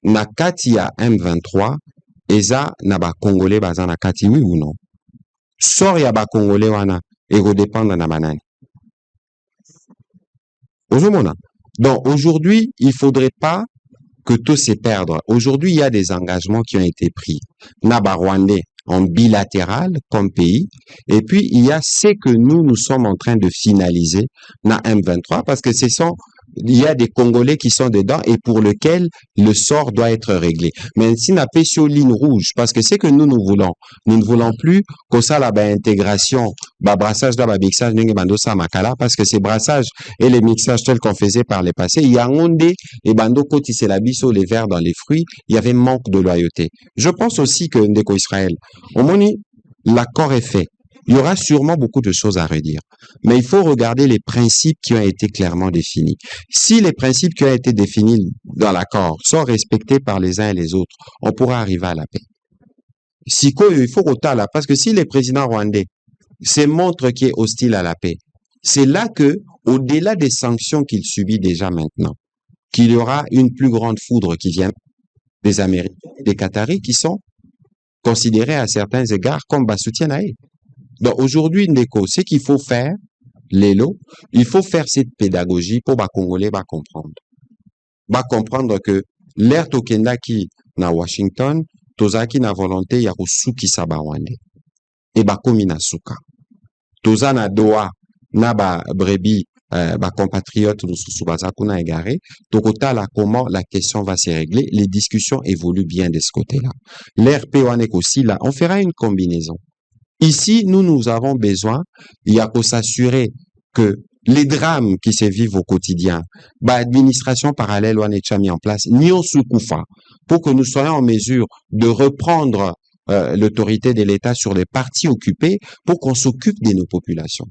Na kati ya M23, eza na ba Congolais baza na kati, oui ou non? Sort ya ba Congolais wana, ego dépendre na banani. Ozomona. Donc aujourd'hui, il faudrait pas que tout se perde. Aujourd'hui, il y a des engagements qui ont été pris. Naba Rwandais en bilatéral comme pays. Et puis, il y a ce que nous sommes en train de finaliser na M23 parce que il y a des Congolais qui sont dedans et pour lesquels le sort doit être réglé. Mais si n'a pas sur ligne rouge, parce que c'est que nous voulons. Nous ne voulons plus que ça la intégration, brassage da mixage n'enge bando sa makala, parce que ces brassages et les mixages tels qu'on faisait par le passé, il y a ondé et bando koti c'est la biso les verres dans les fruits, il y avait manque de loyauté. Je pense aussi que Ndeko Israël, au moni, l'accord est fait. Il y aura sûrement beaucoup de choses à redire. Mais il faut regarder les principes qui ont été clairement définis. Si les principes qui ont été définis dans l'accord sont respectés par les uns et les autres, on pourra arriver à la paix. Il faut autant là, parce que si les présidents rwandais se montrent qu'il est hostile à la paix, c'est là que, au-delà des sanctions qu'il subit déjà maintenant, qu'il y aura une plus grande foudre qui vient des Américains, des Qataris qui sont considérés à certains égards comme soutien à eux. Donc aujourd'hui, Ndeko, ce qu'il faut faire, Lélo, il faut faire cette pédagogie pour les Congolais comprendre. Comprendre que l'air tokenda qui na Washington, tozaki na volonté ya kusuki sabawande. Et komi na suka. Toza na Doha, na brebi, compatriotes nous bazakuna égaré. Tokotala comment la question va se régler. Les discussions évoluent bien de ce côté-là. L'RP wanek aussi là, on fera une combinaison. Ici, nous avons besoin, il y a pour s'assurer que les drames qui se vivent au quotidien, administration parallèle on est mis en place, ni au soukoufa, pour que nous soyons en mesure de reprendre l'autorité de l'État sur les parties occupées pour qu'on s'occupe de nos populations.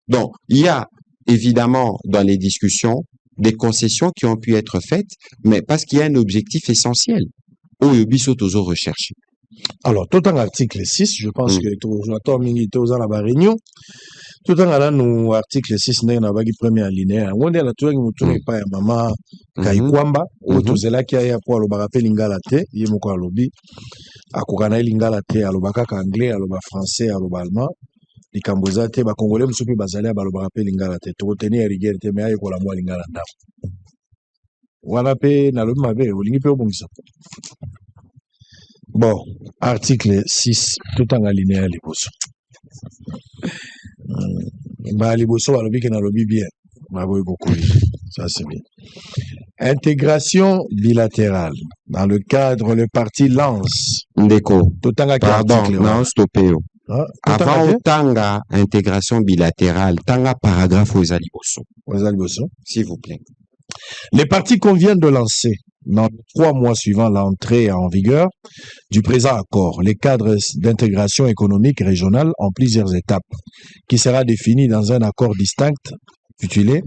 Donc, il y a évidemment dans les discussions des concessions qui ont pu être faites, mais parce qu'il y a un objectif essentiel. Au Yobiso Tozo recherché. Alors, tout en article 6, je pense que j'attends minute aux la réunion. Tout en allant article 6, n'est pas la première alinéa. On est là, tout le monde pas maman Kaikwamba, ou tout cela qui a pour le barapé lingala te, yemoko alobi, akukana lingala te, alobaka anglais, aloba français, aloba allemand, les Cambodgiens te, ba congolais, m'soupi bazali, aloba barapé lingala te, tout retenir rigueur te, mais aïe ko la moi lingala ndam. Wana pe, na lobi mabe, olingi pe obongisa. Bon, article 6, tout en alinéa liboso. Liboso va lobby qui n'a lobby bien. Ça c'est bien. Intégration bilatérale. Dans le cadre, le parti lance. Ndeko. Tout en pardon, non, stoppé. Avant tanga intégration bilatérale, tanga paragraphe aux aliboso. S'il vous plaît. Les partis conviennent de lancer, dans les 3 mois suivant l'entrée en vigueur du présent accord, les cadres d'intégration économique régionale en plusieurs étapes, qui sera défini dans un accord distinct, intitulé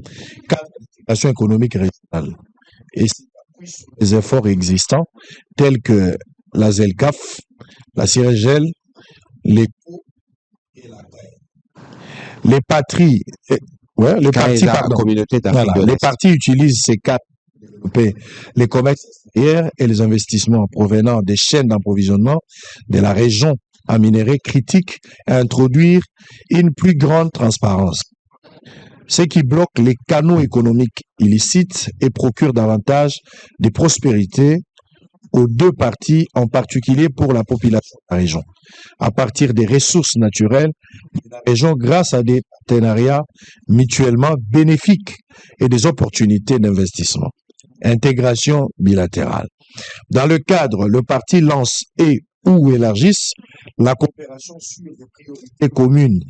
cadre d'intégration économique régionale. Et les efforts existants, tels que la ZELCAF, la CIRGEL, les partis, les partis utilisent ces cadres pour développer les commerces extérieurs et les investissements provenant des chaînes d'approvisionnement de la région en minerais critiques et introduire une plus grande transparence. ce qui bloque les canaux économiques illicites et procure davantage de prospérité aux deux parties, en particulier pour la population de la région. À partir des ressources naturelles de la région grâce à des partenariats mutuellement bénéfiques et des opportunités d'investissement. Intégration bilatérale. Dans le cadre, le parti lance et ou élargisse la coopération sur des priorités communes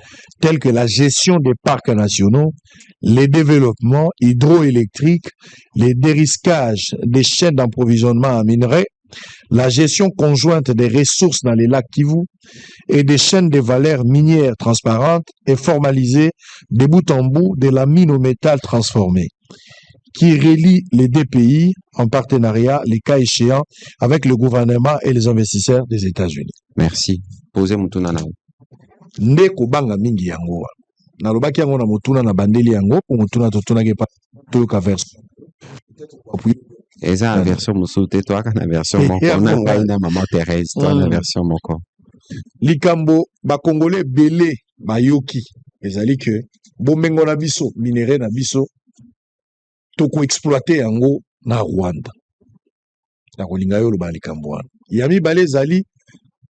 telles que la gestion des parcs nationaux, les développements hydroélectriques, les dérisquages des chaînes d'approvisionnement en minerais, la gestion conjointe des ressources dans les lacs Kivu et des chaînes de valeurs minières transparentes et formalisées de bout en bout de la mine au métal transformé, qui relie les deux pays en partenariat, les cas échéants, avec le gouvernement et les investisseurs des États-Unis. Merci. Posez mutuna na. Nde kubanga mingi yango. Na lobaki yango na mutuna na bandeli yango, pour mutuna totuna ke pa toyoka version. Eza version musuté toi kana version moko. On a ngai na maman Thérèse, toi na version moko. Likambo ba congolais belé bayoki ezali que bomengo na biso, minerai na biso toko exploiter yango na Rwanda. Na kolinga yo loba likambo wana. Ya mibale ezali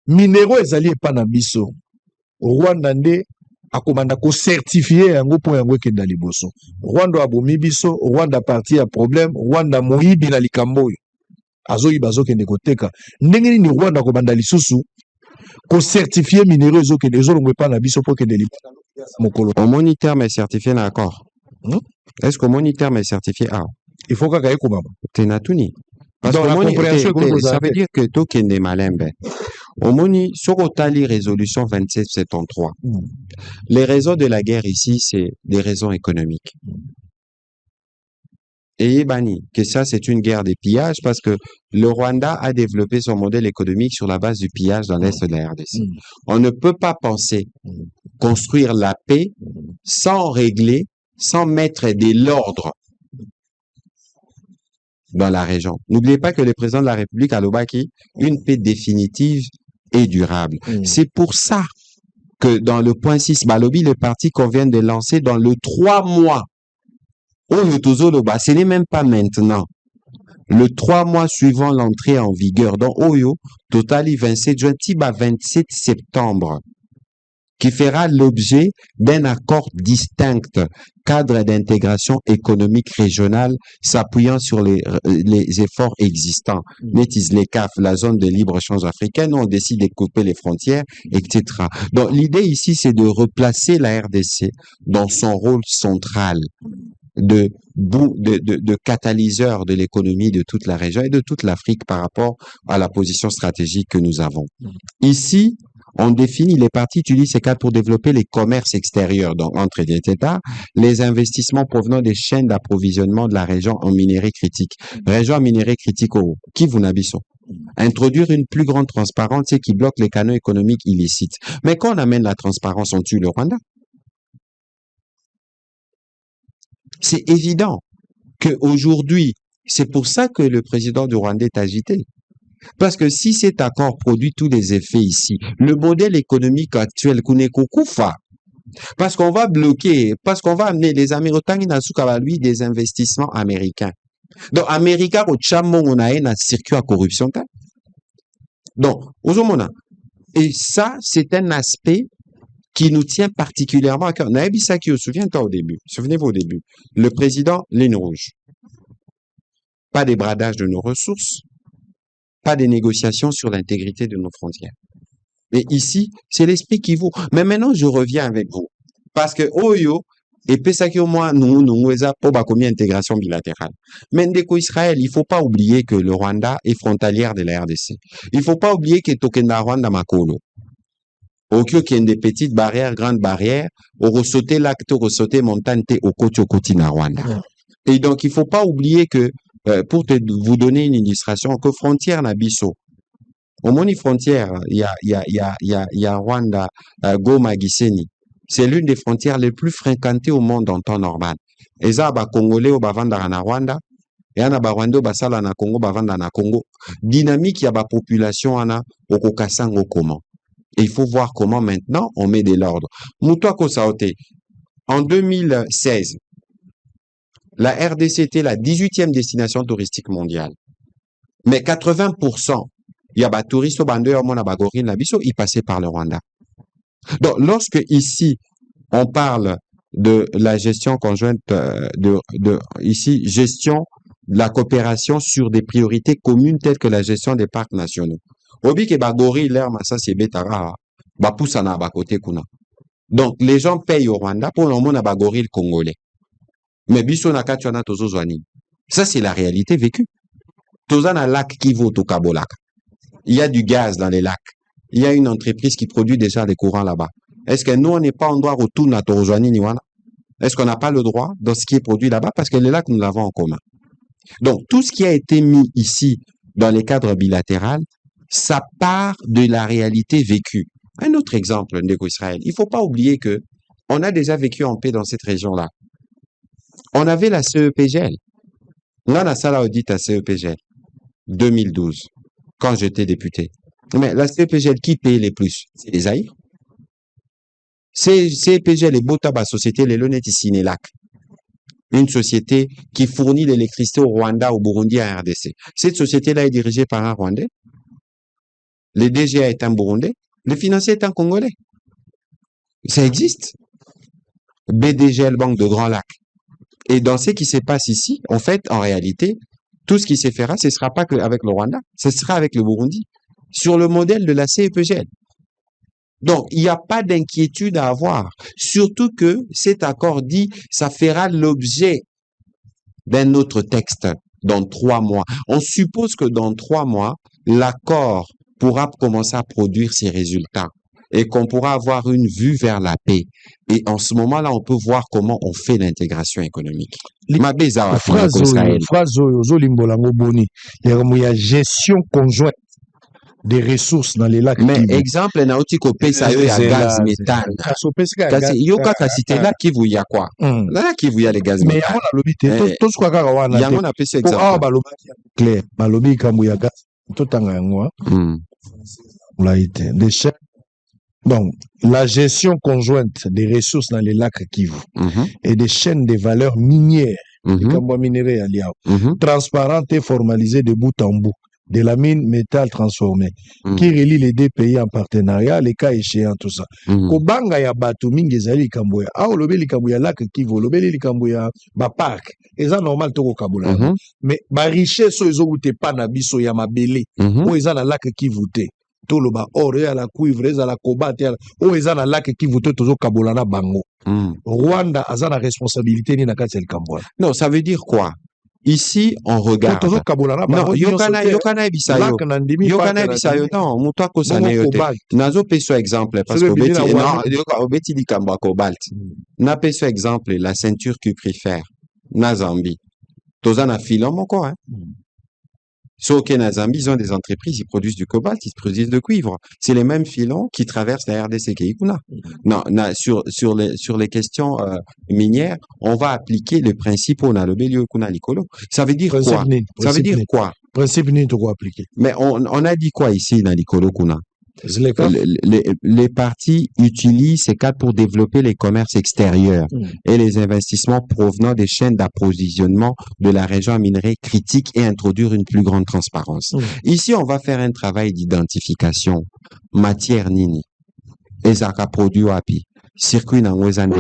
minéraux ezali epa na biso. Rwanda nde akomanda ko certifier yango po yango ekenda liboso. Rwanda abomi biso, Rwanda parti ya problème, Rwanda moyibi na likambo oyo. Azoyiba azokende koteka. Ndenge nini Rwanda akomanda lisusu ko certifier minéraux ezokende ezolongwe epa na biso po ekende liboso mokolo. Au moniteur mais certifié na accord. Est-ce que mon terme est certifié A? Il faut que komama. Tenatuni. Parce dans que la compréhension ça veut dire que token de malembe. Au moni sorotali résolution 2773. Les raisons de la guerre ici, c'est des raisons économiques. Et Bani, que ça c'est une guerre de pillage parce que le Rwanda a développé son modèle économique sur la base du pillage dans l'est de la RDC. On ne peut pas penser construire la paix sans régler, sans mettre de l'ordre dans la région. N'oubliez pas que le président de la République a l'Obaki une paix définitive et durable. C'est pour ça que dans le point 6 Balobi, le parti qu'on vient de lancer dans le 3 mois, ce n'est même pas maintenant. Le 3 mois suivant l'entrée en vigueur dans Oyo, totali 27 juin, Tiba 27 septembre, qui fera l'objet d'un accord distinct, cadre d'intégration économique régionale s'appuyant sur les efforts existants. Métis les CAF, la zone de libre-échange africaine, on décide de couper les frontières, etc. Donc l'idée ici, c'est de replacer la RDC dans son rôle central de catalyseur de l'économie de toute la région et de toute l'Afrique par rapport à la position stratégique que nous avons. Ici, on définit, les partis utilisent ces cadres pour développer les commerces extérieurs, donc entre les États, les investissements provenant des chaînes d'approvisionnement de la région en minerais critiques. Région en minerais critiques au Kivu na biso. Introduire une plus grande transparence, c'est qui bloque les canaux économiques illicites. Mais quand on amène la transparence, on tue le Rwanda. C'est évident qu'aujourd'hui, c'est pour ça que le président du Rwanda est agité. Parce que si cet accord produit tous les effets ici, le modèle économique actuel, parce qu'on va bloquer, parce qu'on va amener les Américains à lui des investissements américains. Donc, Américain au Chamon, on a un circuit à corruption. Donc, et ça, c'est un aspect qui nous tient particulièrement à cœur. Naïbisaki, souvenez-vous au début, le président, ligne rouge. Pas des bradages de nos ressources, pas des négociations sur l'intégrité de nos frontières. Et ici, c'est l'esprit qui vaut. Mais maintenant, je reviens avec vous. Parce que, Oyo, et Pesaki au moins, nous, pas combien intégration bilatérale. Mais Ndeko Israël, il faut pas oublier que le Rwanda est frontalière de la RDC. Il faut pas oublier que Tokenda Rwanda Makolo. Au qu'il y a des petites barrières, grandes barrières, au ressauter l'acte, au ressauter montagne, au côté na Rwanda. Et donc, il faut pas oublier que, pour vous donner une illustration, que frontière Nabiso, au moni frontière, il y a Rwanda, Goma, Gisenyi. C'est l'une des frontières les plus fréquentées au monde en temps normal. Et ça, Congolais, au Bavanda na Rwanda, et ana Rwanda, Basala na Congo, Bavanda na Congo. Dynamique, il y a population, ana, au Kokasango, comment. Et il faut voir comment maintenant on met de l'ordre. Moutouako Saote, En 2016, la RDC était la 18e destination touristique mondiale. Mais 80%, il y a des touristes ils passaient par le Rwanda. Donc, lorsque ici, on parle de la gestion conjointe ici, gestion de la coopération sur des priorités communes telles que la gestion des parcs nationaux. Obi ke bagori l'air massa c'est betara, ba poussa na ba côté kuna. Donc, les gens payent au Rwanda pour le moment na bagori le congolais. Mais biso na katuana tozo zwani. Ça, c'est la réalité vécue. Tozana lac qui vaut au Kabolaka. Il y a du gaz dans les lacs. Il y a une entreprise qui produit déjà les courants là-bas. Est-ce que nous, on n'est pas en droit retourner à Torozwani Niwana? Est-ce qu'on n'a pas le droit dans ce qui est produit là-bas? Parce que les lacs, nous l'avons en commun. Donc, tout ce qui a été mis ici dans les cadres bilatéraux, ça part de la réalité vécue. Un autre exemple, Ndeko Israël. Il faut pas oublier que on a déjà vécu en paix dans cette région-là. On avait la CEPGL. On a la salle audit à CEPGL. 2012, quand j'étais député. Mais la CEPGL, qui paye les plus? C'est les Zaïre. CEPGL et Botaba Société, les Lonetti Sinelac. Une société qui fournit l'électricité au Rwanda, au Burundi, à RDC. Cette société-là est dirigée par un Rwandais. Le DGA est un Burundais. Le financier est un Congolais. Ça existe. BDGL, Banque de Grand Lac. Et dans ce qui se passe ici, en fait, en réalité, tout ce qui se fera, ce ne sera pas qu'avec le Rwanda, ce sera avec le Burundi, sur le modèle de la CEPGL. Donc, il n'y a pas d'inquiétude à avoir. Surtout que cet accord dit, ça fera l'objet d'un autre texte dans 3 mois. On suppose que dans 3 mois, l'accord pourra commencer à produire ses résultats et qu'on pourra avoir une vue vers la paix. Et en ce moment-là, on peut voir comment on fait l'intégration économique. Phrase Zolimbolango Boni, il y a gestion conjointe des ressources dans les lacs. Mais exemple, nautiko pesa yo ya gaz méthane. Kasi yo kaka cité là Kivu ya quoi? Là Kivu ya les gaz méthane. Mais yamona lobi te to swa kaka wana. Yamona pesa exemple. Ah balobi clair, balobi kambu ya gaz. Totanga yango. Là été des chaînes. Donc, la gestion conjointe des ressources dans les lacs Kivu et des chaînes de valeur minières, transparentes et formalisées de bout en bout, de la mine métal transformé, qui relie les deux pays en partenariat, les cas échéants, tout ça. Kobanga ya batu mingi ezali likambo ya, lobe likambo ya lac Kivu, lobe likambo ya ba parc, eza normal toko kabula. Mais ba richesse ezo ute pa na biso ya mabele, o eza na lac Kivu te. Toloba or à la cuivre à la cobalt o eza na lac Kivu te tozo kabola na bango. Rwanda a la responsabilité ni na kati ya likambo. Non, ça veut dire quoi? Ici, on regarde. Non, yokana ebisayo. Yokana ebisayo. Non, muto akosane yote. Nazo peso exemple parce que obeti likambo cobalt. Na peso exemple la ceinture cuprifère na Zambie. Toza na filon moko hein. Sauf qu'en Zambie, ils ont des entreprises, ils produisent du cobalt, ils produisent du cuivre. C'est les mêmes filons qui traversent la RDC Keikuna. Non, sur les questions minières, on va appliquer le principe on a le Bélio Kuna Likolo. Ça veut dire quoi? Ça veut dire quoi? Principe ni to appliquer. Mais on a dit quoi ici dans Likolo Kuna? Les partis utilisent ces cas pour développer les commerces extérieurs et les investissements provenant des chaînes d'approvisionnement de la région minerais critique et introduire une plus grande transparence. Ici, on va faire un travail d'identification. Matière nini. Ezaka produit wapi. Circuit na ngwezande.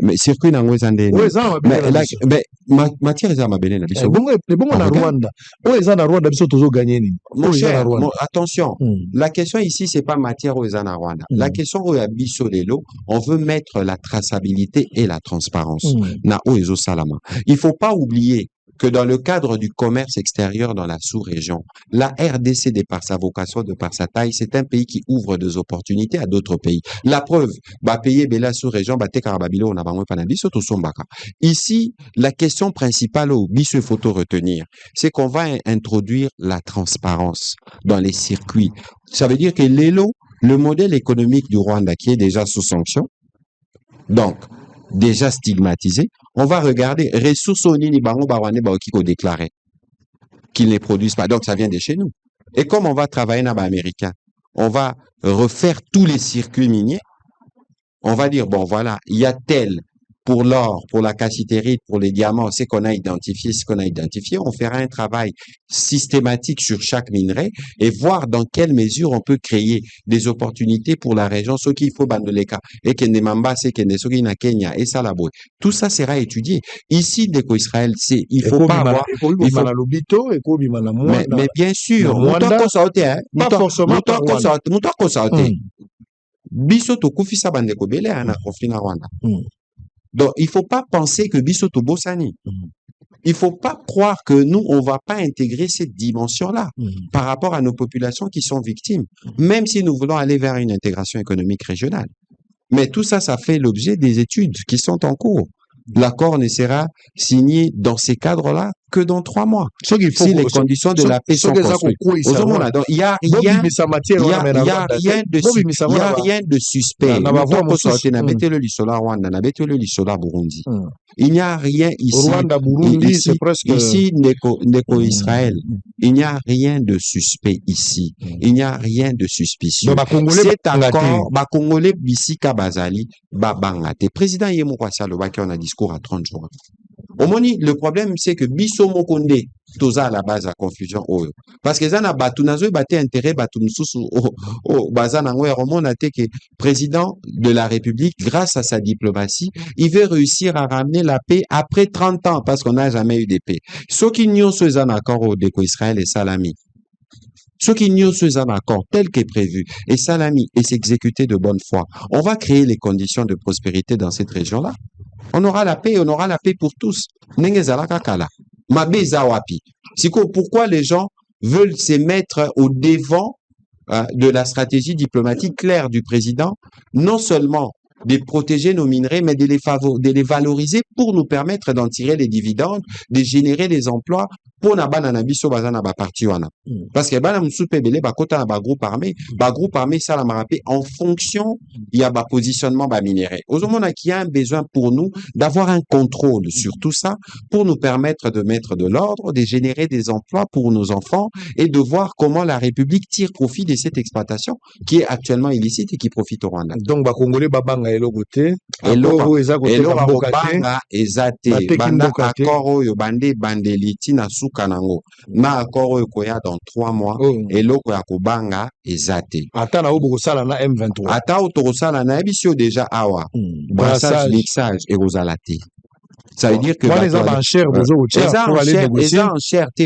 Mais circuit na ngwezande. Mais matière eza mabele na biso. Le bon na Rwanda. O eza na Rwanda biso tozo gagner nini. Mon cher, attention. La question ici c'est pas matière o eza na Rwanda. La question o ya biso lelo, on veut mettre la traçabilité et la transparence. Na o ezo salama. Il faut pas oublier que dans le cadre du commerce extérieur dans la sous-région, la RDC, de par sa vocation, de par sa taille, c'est un pays qui ouvre des opportunités à d'autres pays. La preuve, pays bela sous-région, ici, la question principale au biso photo retenir, c'est qu'on va introduire la transparence dans les circuits. Ça veut dire que le modèle économique du Rwanda qui est déjà sous sanction, donc déjà stigmatisé, on va regarder ressources au nini bango barwane baokiko déclaré qu'ils ne produisent pas. Donc ça vient de chez nous. Et comme on va travailler dans les américains, on va refaire tous les circuits miniers On va dire, bon, voilà, il y a tel pour l'or, pour la cassitérite, pour les diamants, c'est qu'on a identifié, ce qu'on a identifié. On fera un travail systématique sur chaque minerai et voir dans quelle mesure on peut créer des opportunités pour la région. Ce qu'il faut, Bandoleka, et Kendemamba, c'est Kendesogi na Kenya, et Salaboué. Tout ça sera étudié. Ici, Déco Israël, il faut pas avoir, mais bien sûr, pas forcément biso tokufisa bandeko bele na conflit na Rwanda. Donc, il faut pas penser que biso to bosani. Il faut pas croire que nous, on va pas intégrer cette dimension-là par rapport à nos populations qui sont victimes, même si nous voulons aller vers une intégration économique régionale. Mais tout ça, ça fait l'objet des études qui sont en cours. L'accord ne sera signé dans ces cadres-là que dans 3 mois. Si les conditions de la paix sont construites. Il y a rien de suspect. Il n'y a rien ici. Ici, Neko Israël. Il n'y a rien de suspect ici. Il n'y a rien de suspicieux. Cet accord, Congolais Bissika Bazali, Babangate. Président Yemo Kwasialo, on a discours à 30 jours. Le problème, c'est que Bisso Mokonde, toza à la base à confusion, parce que ça n'a pas tout intérêt, que président de la République, grâce à sa diplomatie, il veut réussir à ramener la paix après 30 ans, parce qu'on n'a jamais eu de paix. Ceux qui n'y ont pas un accord au déco Israël et Salami. Ceux qui n'y ont pas un accord tel qu'est prévu, et Salami, et s'exécuter de bonne foi. On va créer les conditions de prospérité dans cette région-là. On aura la paix pour tous. Pourquoi les gens veulent se mettre au devant de la stratégie diplomatique claire du président, non seulement de protéger nos minerais, mais de les valoriser pour nous permettre d'en tirer les dividendes, de générer des emplois pour na banana biso bazana ba parti wana. Parce que bana msupe bele ba kota na ba groupe armé ça la marapé en fonction il y a ba positionnement ba minerais. Ozomona qu'il y a un besoin pour nous d'avoir un contrôle sur tout ça pour nous permettre de mettre de l'ordre, de générer des emplois pour nos enfants et de voir comment la République tire profit de cette exploitation qui est actuellement illicite et qui profite au Rwanda. Donc ba Congolais babanga elogote eloko banga ezate banda accord oyo bande bandeliti na kanango na accord oyo koya dans 3 mois eloko ya kobanga ezate ata na obo kosala na M23 ata otokosala na bisio déjà awa brassage mixage ekozalate. Ça veut dire que les enchères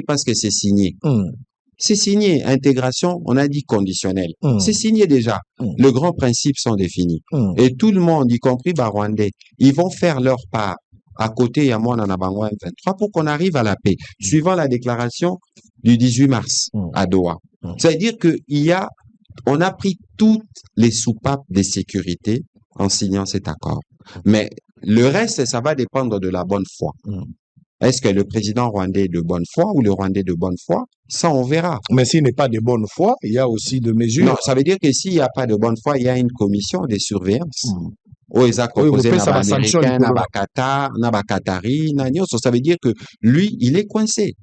parce que c'est signé. C'est signé, intégration, on a dit conditionnel. C'est signé déjà. Les grands principes sont définis. Et tout le monde, y compris Rwandais, ils vont faire leur part. À côté, il y a moi, en Abango M23 pour qu'on arrive à la paix, suivant la déclaration du 18 mars à Doha. C'est-à-dire on a pris toutes les soupapes de sécurité en signant cet accord. Mais le reste, ça va dépendre de la bonne foi. Est-ce que le président rwandais est de bonne foi ou le Rwandais est de bonne foi? Ça, on verra. Mais s'il n'est pas de bonne foi, il y a aussi des mesures. Non, ça veut dire que s'il n'y a pas de bonne foi, il y a une commission de surveillance. Ça veut dire que lui, il est coincé.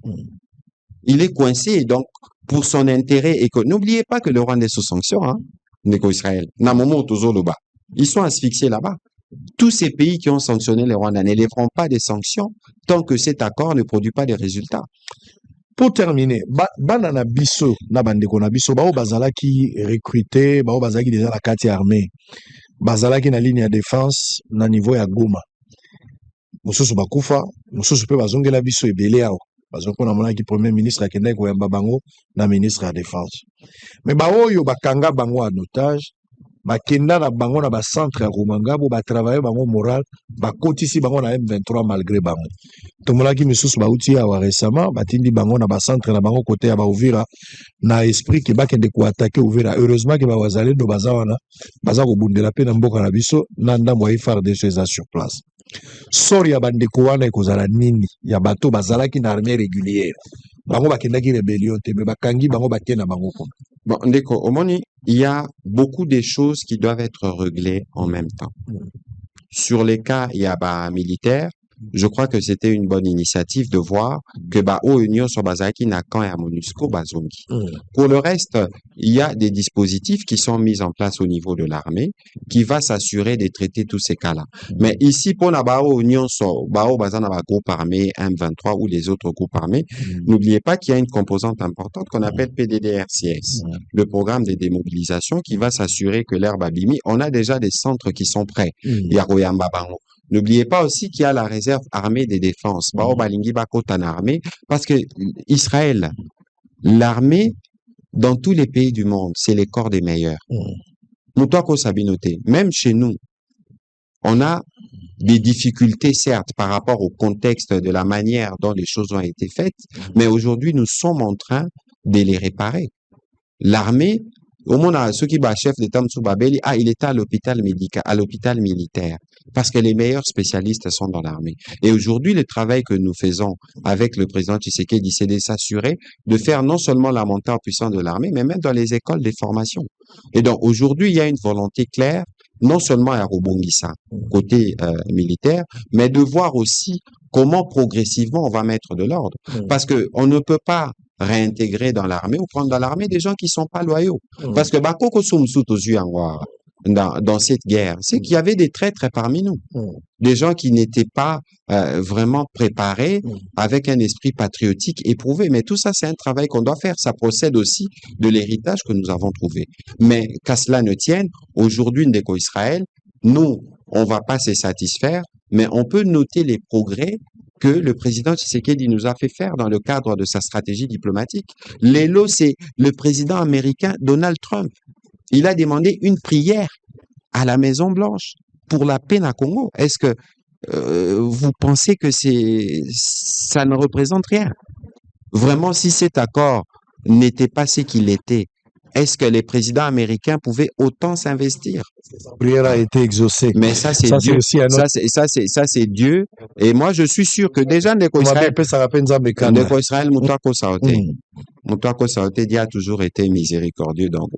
Il est coincé, donc, pour son intérêt économique. N'oubliez pas que le Rwanda est sous sanction, Israël. Ils sont asphyxiés là-bas. Tous ces pays qui ont sanctionné le Rwanda ne lèveront pas des sanctions tant que cet accord ne produit pas des résultats. Pour terminer, banana biso na bandeko na biso bao bazalaki recruté, bao bazalaki déjà la kati armée. Bazalaki na ligne de défense na niveau ya Goma. Mosusu bakufa, mosusu pe bazongela biso ebele awo. Bazoko na mona ki premier ministre akenda ko yamba bango na ministre ya défense. Mais baoyo bakanga bango en otage. Bakenda na bango na ba centre ya Rumanga bo ba travailler bango moral ba kotisi bango na M23 malgré bango. Tomolaki misusu ba uti ya récemment batindi bango na ba centre na bango côté ya ba Uvira na esprit ke bakende ko attaquer Uvira. Heureusement ke ba wazale do bazawana baza ko bundela pe na mboka na biso na ndambo ya FARDC sur place. Sori ya bandeko wana ekozala nini ya bato bazalaki na armée régulière. Bango bakendaki rébellion te me bakangi bango bakena bango ko. Bon, Ndeko, au moins, il y a beaucoup de choses qui doivent être réglées en même temps. Sur les cas, il y a militaires, je crois que c'était une bonne initiative de voir que au Union sur Bazaki n'a qu'un à MONUSCO Bazongi. Pour le reste, il y a des dispositifs qui sont mis en place au niveau de l'armée qui va s'assurer de traiter tous ces cas-là. Mais ici, pour la Union sur Bazana groupe armé M23 ou les autres groupes armés, n'oubliez pas qu'il y a une composante importante qu'on appelle PDDRCS, le programme de démobilisation qui va s'assurer que l'herbe abîmée, on a déjà des centres qui sont prêts. Yaroyamba Bango. N'oubliez pas aussi qu'il y a la réserve armée des défenses. Parce que Israël, l'armée, dans tous les pays du monde, c'est les corps des meilleurs. Moutouako Sabinoté, même chez nous, on a des difficultés, certes, par rapport au contexte de la manière dont les choses ont été faites, mais aujourd'hui, nous sommes en train de les réparer. L'armée, au moins, ceux qui bat chef d'État Mtsubabeli, il était à l'hôpital médical, à l'hôpital militaire, parce que les meilleurs spécialistes sont dans l'armée. Et aujourd'hui, le travail que nous faisons avec le président Tshisekedi, c'est de s'assurer de faire non seulement la montée en puissance de l'armée, mais même dans les écoles de formation. Et donc, aujourd'hui, il y a une volonté claire, non seulement à Robongissa, côté militaire, mais de voir aussi comment progressivement on va mettre de l'ordre. Parce que on ne peut pas réintégrer dans l'armée ou prendre dans l'armée des gens qui sont pas loyaux. Parce que dans cette guerre, c'est qu'il y avait des traîtres parmi nous. Des gens qui n'étaient pas vraiment préparés avec un esprit patriotique éprouvé. Mais tout ça, c'est un travail qu'on doit faire. Ça procède aussi de l'héritage que nous avons trouvé. Mais qu'à cela ne tienne, aujourd'hui, Ndeko Israël, nous, on va pas se satisfaire, mais on peut noter les progrès que le président Tshisekedi nous a fait faire dans le cadre de sa stratégie diplomatique. L'élo, c'est le président américain Donald Trump. Il a demandé une prière à la Maison-Blanche pour la paix à Congo. Est-ce que vous pensez que ça ne représente rien? Vraiment, si cet accord n'était pas ce qu'il était, est-ce que les présidents américains pouvaient autant s'investir? La prière a été exaucée. Mais ça, c'est Dieu. Ça, c'est Dieu. Et moi, je suis sûr que déjà, Ndeko Israël, Moutouako Saoté a toujours été miséricordieux. Donc,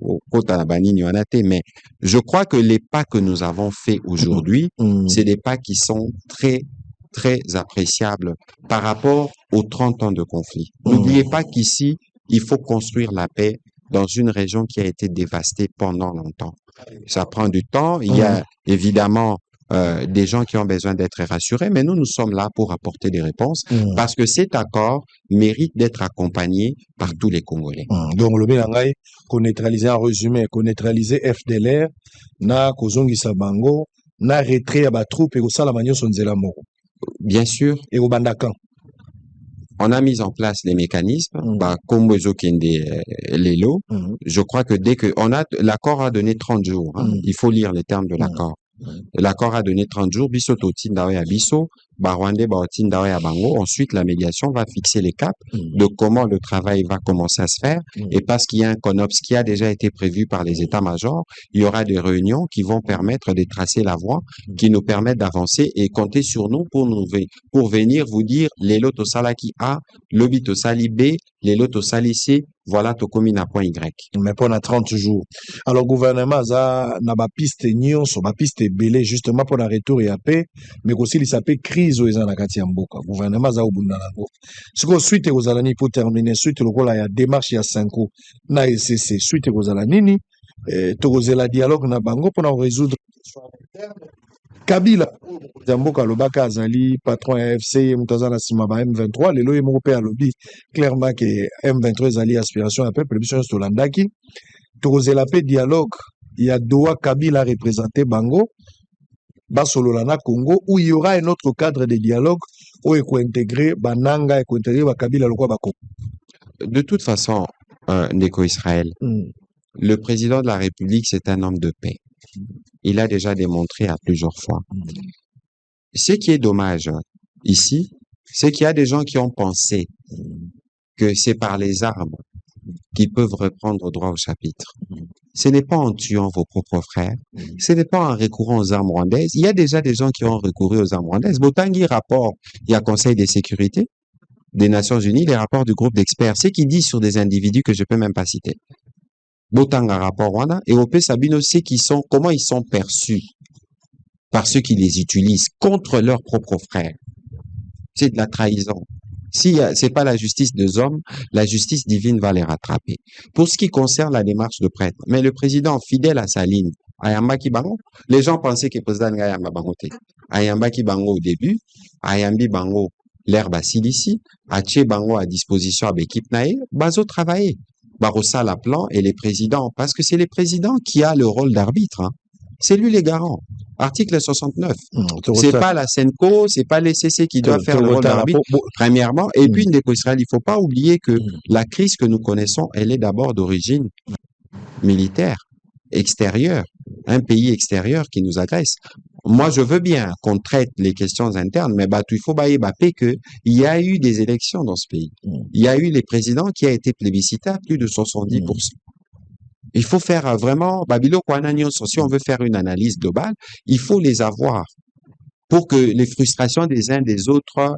mais je crois que les pas que nous avons faits aujourd'hui, c'est des pas qui sont très, très appréciables par rapport aux 30 ans de conflit. N'oubliez pas qu'ici, il faut construire la paix dans une région qui a été dévastée pendant longtemps. Ça prend du temps. Il y a évidemment des gens qui ont besoin d'être rassurés, mais nous sommes là pour apporter des réponses parce que cet accord mérite d'être accompagné par tous les Congolais. Donc, le Bélangaï, qu'on neutralise en résumé, qu'on neutralise FDLR, na Kozongi Sabango, na retrait à ba troupe et au Salamanyo Sonzelamo. Bien sûr. Et au Bandakan. On a mis en place les mécanismes, comme Lelo. Je crois que dès que l'accord a donné 30 jours, il faut lire les termes de l'accord. L'accord a donné 30 jours, Biso Totindawe à Biso, Barwande Baotindawe à Bango. Ensuite, la médiation va fixer les caps de comment le travail va commencer à se faire. Et parce qu'il y a un CONOPS qui a déjà été prévu par les états-majors, il y aura des réunions qui vont permettre de tracer la voie, qui nous permettent d'avancer et compter sur nous pour venir vous dire les lotos salaki A, lobby tosali B, les lotos sali C, voilà tokomina point Y. Mais pendant 30 jours. Alors, gouvernement, ça n'a pas piste nion, sur ma piste belé, justement pour la retour et la paix, mais aussi il s'appelle crise aux Zanakati Mboka. Gouvernement, ça au Bundanango. Ce qu'on suite aux Alani pour terminer, suite le rôle, il y a démarche, il y a 5 ans, na SCC, suite aux Alanini, Torozela dialogue, na bango, pour résoudre Kabila, Zamboka Lobaka Azali, patron AFC, Moutazana Simaba M23, les lois européens lobby, clairement que M23 Azali aspiration à peuple, le mission Stolandaki, Torozelape dialogue, il y a Doha Kabila représenté Bango, Basololana Congo, où il y aura un autre cadre de dialogue où il faut intégrer Bananga et intégrer Kabila Lokwa Bako. De toute façon, Ndeko Israël, le président de la République, c'est un homme de paix. Il a déjà démontré à plusieurs fois. Ce qui est dommage ici, c'est qu'il y a des gens qui ont pensé que c'est par les armes qu'ils peuvent reprendre droit au chapitre. Ce n'est pas en tuant vos propres frères, ce n'est pas en recourant aux armes rwandaises. Il y a déjà des gens qui ont recouru aux armes rwandaises. Botangi rapport, il y a Conseil de sécurité des Nations Unies, les rapports du groupe d'experts, ce qui dit sur des individus que je peux même pas citer. Botanga rapport Rwanda et Opé Sabino sait comment ils sont perçus par ceux qui les utilisent contre leurs propres frères. c'est de la trahison. Si c'est pas la justice des hommes, la justice divine va les rattraper. Pour ce qui concerne la démarche de prêtre, mais le président, fidèle à sa ligne, Ayambaki Bango, les gens pensaient que le président Ayamba Bango te. Ayambaki Bango au début, Ayambi Bango, l'herbe à Silici, Ache Bango à disposition avec l'équipe Naé, Bazo travailler. Barossa la plan et les présidents, parce que c'est les présidents qui a le rôle d'arbitre, hein. C'est lui les garants. Article 69. C'est pas la Senco, c'est pas les CC qui doivent faire le rôle d'arbitre, premièrement. Et puis, il faut pas oublier que la crise que nous connaissons, elle est d'abord d'origine militaire, extérieure. Un pays extérieur qui nous agresse. Moi, je veux bien qu'on traite les questions internes, mais il faut qu'il y a eu des élections dans ce pays. Il y a eu les présidents qui a été plébiscité à plus de 70%. Il faut faire vraiment, si on veut faire une analyse globale, il faut les avoir pour que les frustrations des uns des autres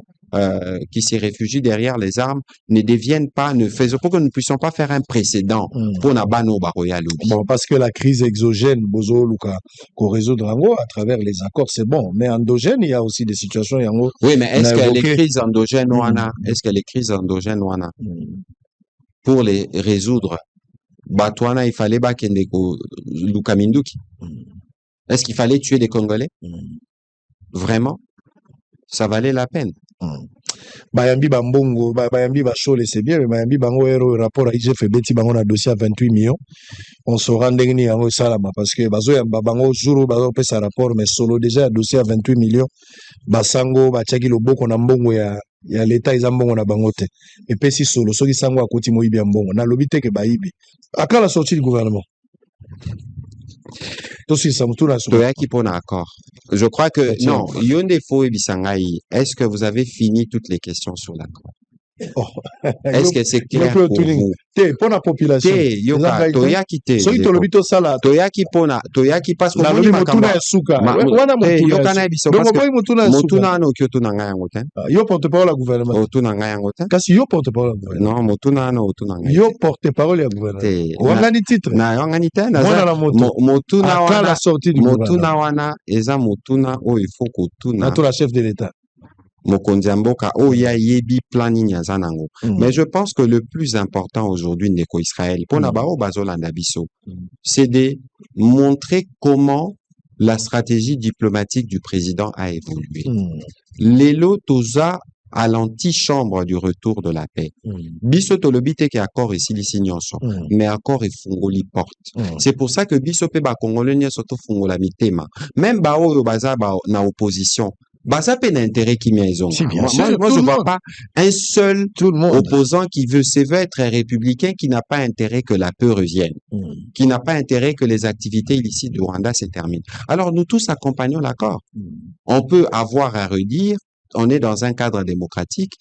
qui se réfugient derrière les armes ne deviennent pas, pour que nous ne puissions pas faire un précédent pour Nabano Baroya Lobby. Bon, parce que la crise exogène, Bozo Luka, qu'on résout à travers les accords, c'est bon. Mais endogène, il y a aussi des situations. Oui, mais est-ce que les crises endogènes pour les résoudre, il fallait Luka Minduki. Est-ce qu'il fallait tuer des Congolais? Vraiment? Ça valait la peine. Bayambi Bambongo, Bayambi Bachole, c'est bien, mais Bayambi Bango Hero, rapport à IGF Beti Bango a dossier à 28 millions. On se rend d'engni en Salama parce que Bazo Bango Juro Bazo fait sa rapport, mais solo déjà dossier à 28 millions. Basango, Bachaki Lobo, qu'on a mbongo ya l'État, ils ont mbongo na bangote. Et puis si solo, ceux qui sango à côté Moïbi Mbongo, na lobité que Baïbi. À quand la sortie du gouvernement? Toyaki pour un accord. Je crois que, non, Yonde Fo et Bisangaï, est-ce que vous avez fini toutes les questions sur l'accord? Est-ce que c'est clair pour vous? Pour la population. Toyaki te. Toyaki parce que Motuna no Kyoto Nanga Yangote. Yo porte-parole à gouvernement. Motuna Nanga Yangote. Kasi yo porte-parole à gouvernement. Non, Motuna no Otuna Nanga. Yo porte-parole à gouvernement. Wangani titre. Na wangani te na za Motuna wana la sortie du gouvernement. Motuna wana eza Motuna o il faut que tuna. Na la chef de l'État. Mokondiamboka ya yebi planning ya zanango. Mais je pense que le plus important aujourd'hui ndeko Israël pour nabao bazolanda biso, c'est de montrer comment la stratégie diplomatique du président a évolué. Lelo toza à l'antichambre du retour de la paix. Biso tolobite ki accord ici lisi nyonso, mais accord et fungoli porte. C'est pour ça que biso pe ba congolais nyonso to fungola mitema. Même ba oyo baza ba na opposition. Ça peut l'intérêt qui maison. Moi, je vois pas un seul opposant qui veut être républicain qui n'a pas intérêt que la paix revienne, qui n'a pas intérêt que les activités illicites du Rwanda se terminent. Alors, nous tous accompagnons l'accord. On peut avoir à redire. On est dans un cadre démocratique.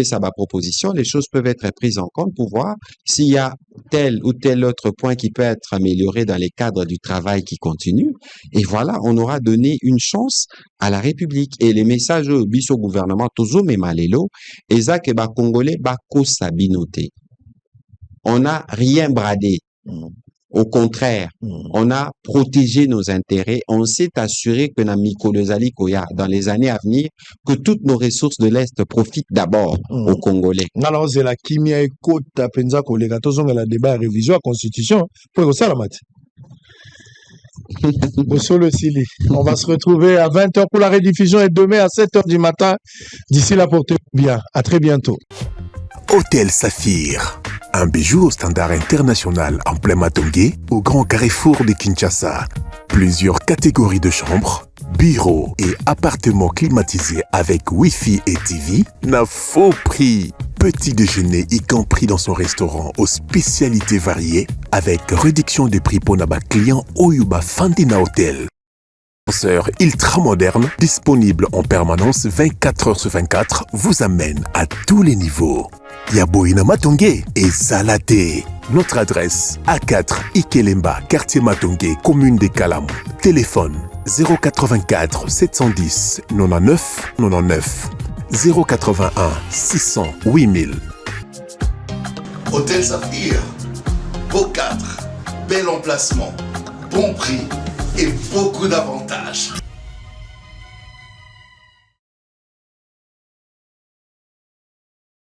Sa proposition, les choses peuvent être prises en compte pour voir s'il y a tel ou tel autre point qui peut être amélioré dans les cadres du travail qui continue. Et voilà, on aura donné une chance à la République. Et les messages au gouvernement, tozo me malelo, eza ke ba Congolais ba ko sabinote. On n'a rien bradé. Au contraire, on a protégé nos intérêts. On s'est assuré que dans les années à venir, que toutes nos ressources de l'Est profitent d'abord aux Congolais. Alors, c'est la kimia et côte à Penza pour les gâteaux, on a débat révision à constitution. Pour ça, la mat. On va se retrouver à 20h pour la rediffusion et demain à 7h du matin. D'ici là, portez-vous bien. À très bientôt. Hôtel Saphir. Un bijou au standard international en plein Matongé, au grand carrefour de Kinshasa. Plusieurs catégories de chambres, bureaux et appartements climatisés avec Wi-Fi et TV, n'a faux prix. Petit déjeuner y compris dans son restaurant aux spécialités variées, avec réduction des prix pour naba clients Oyuba Fandina Hotel. Ascenseur ultra moderne, disponible en permanence 24h/24, vous amène à tous les niveaux. Yaboina Matongé et Salaté. Notre adresse A4 Ikelemba, quartier Matongé, commune des Kalam. Téléphone 084 710 99 99 081 600 8000. Hôtel Saphir, beau cadre, bel emplacement, bon prix et beaucoup d'avantages.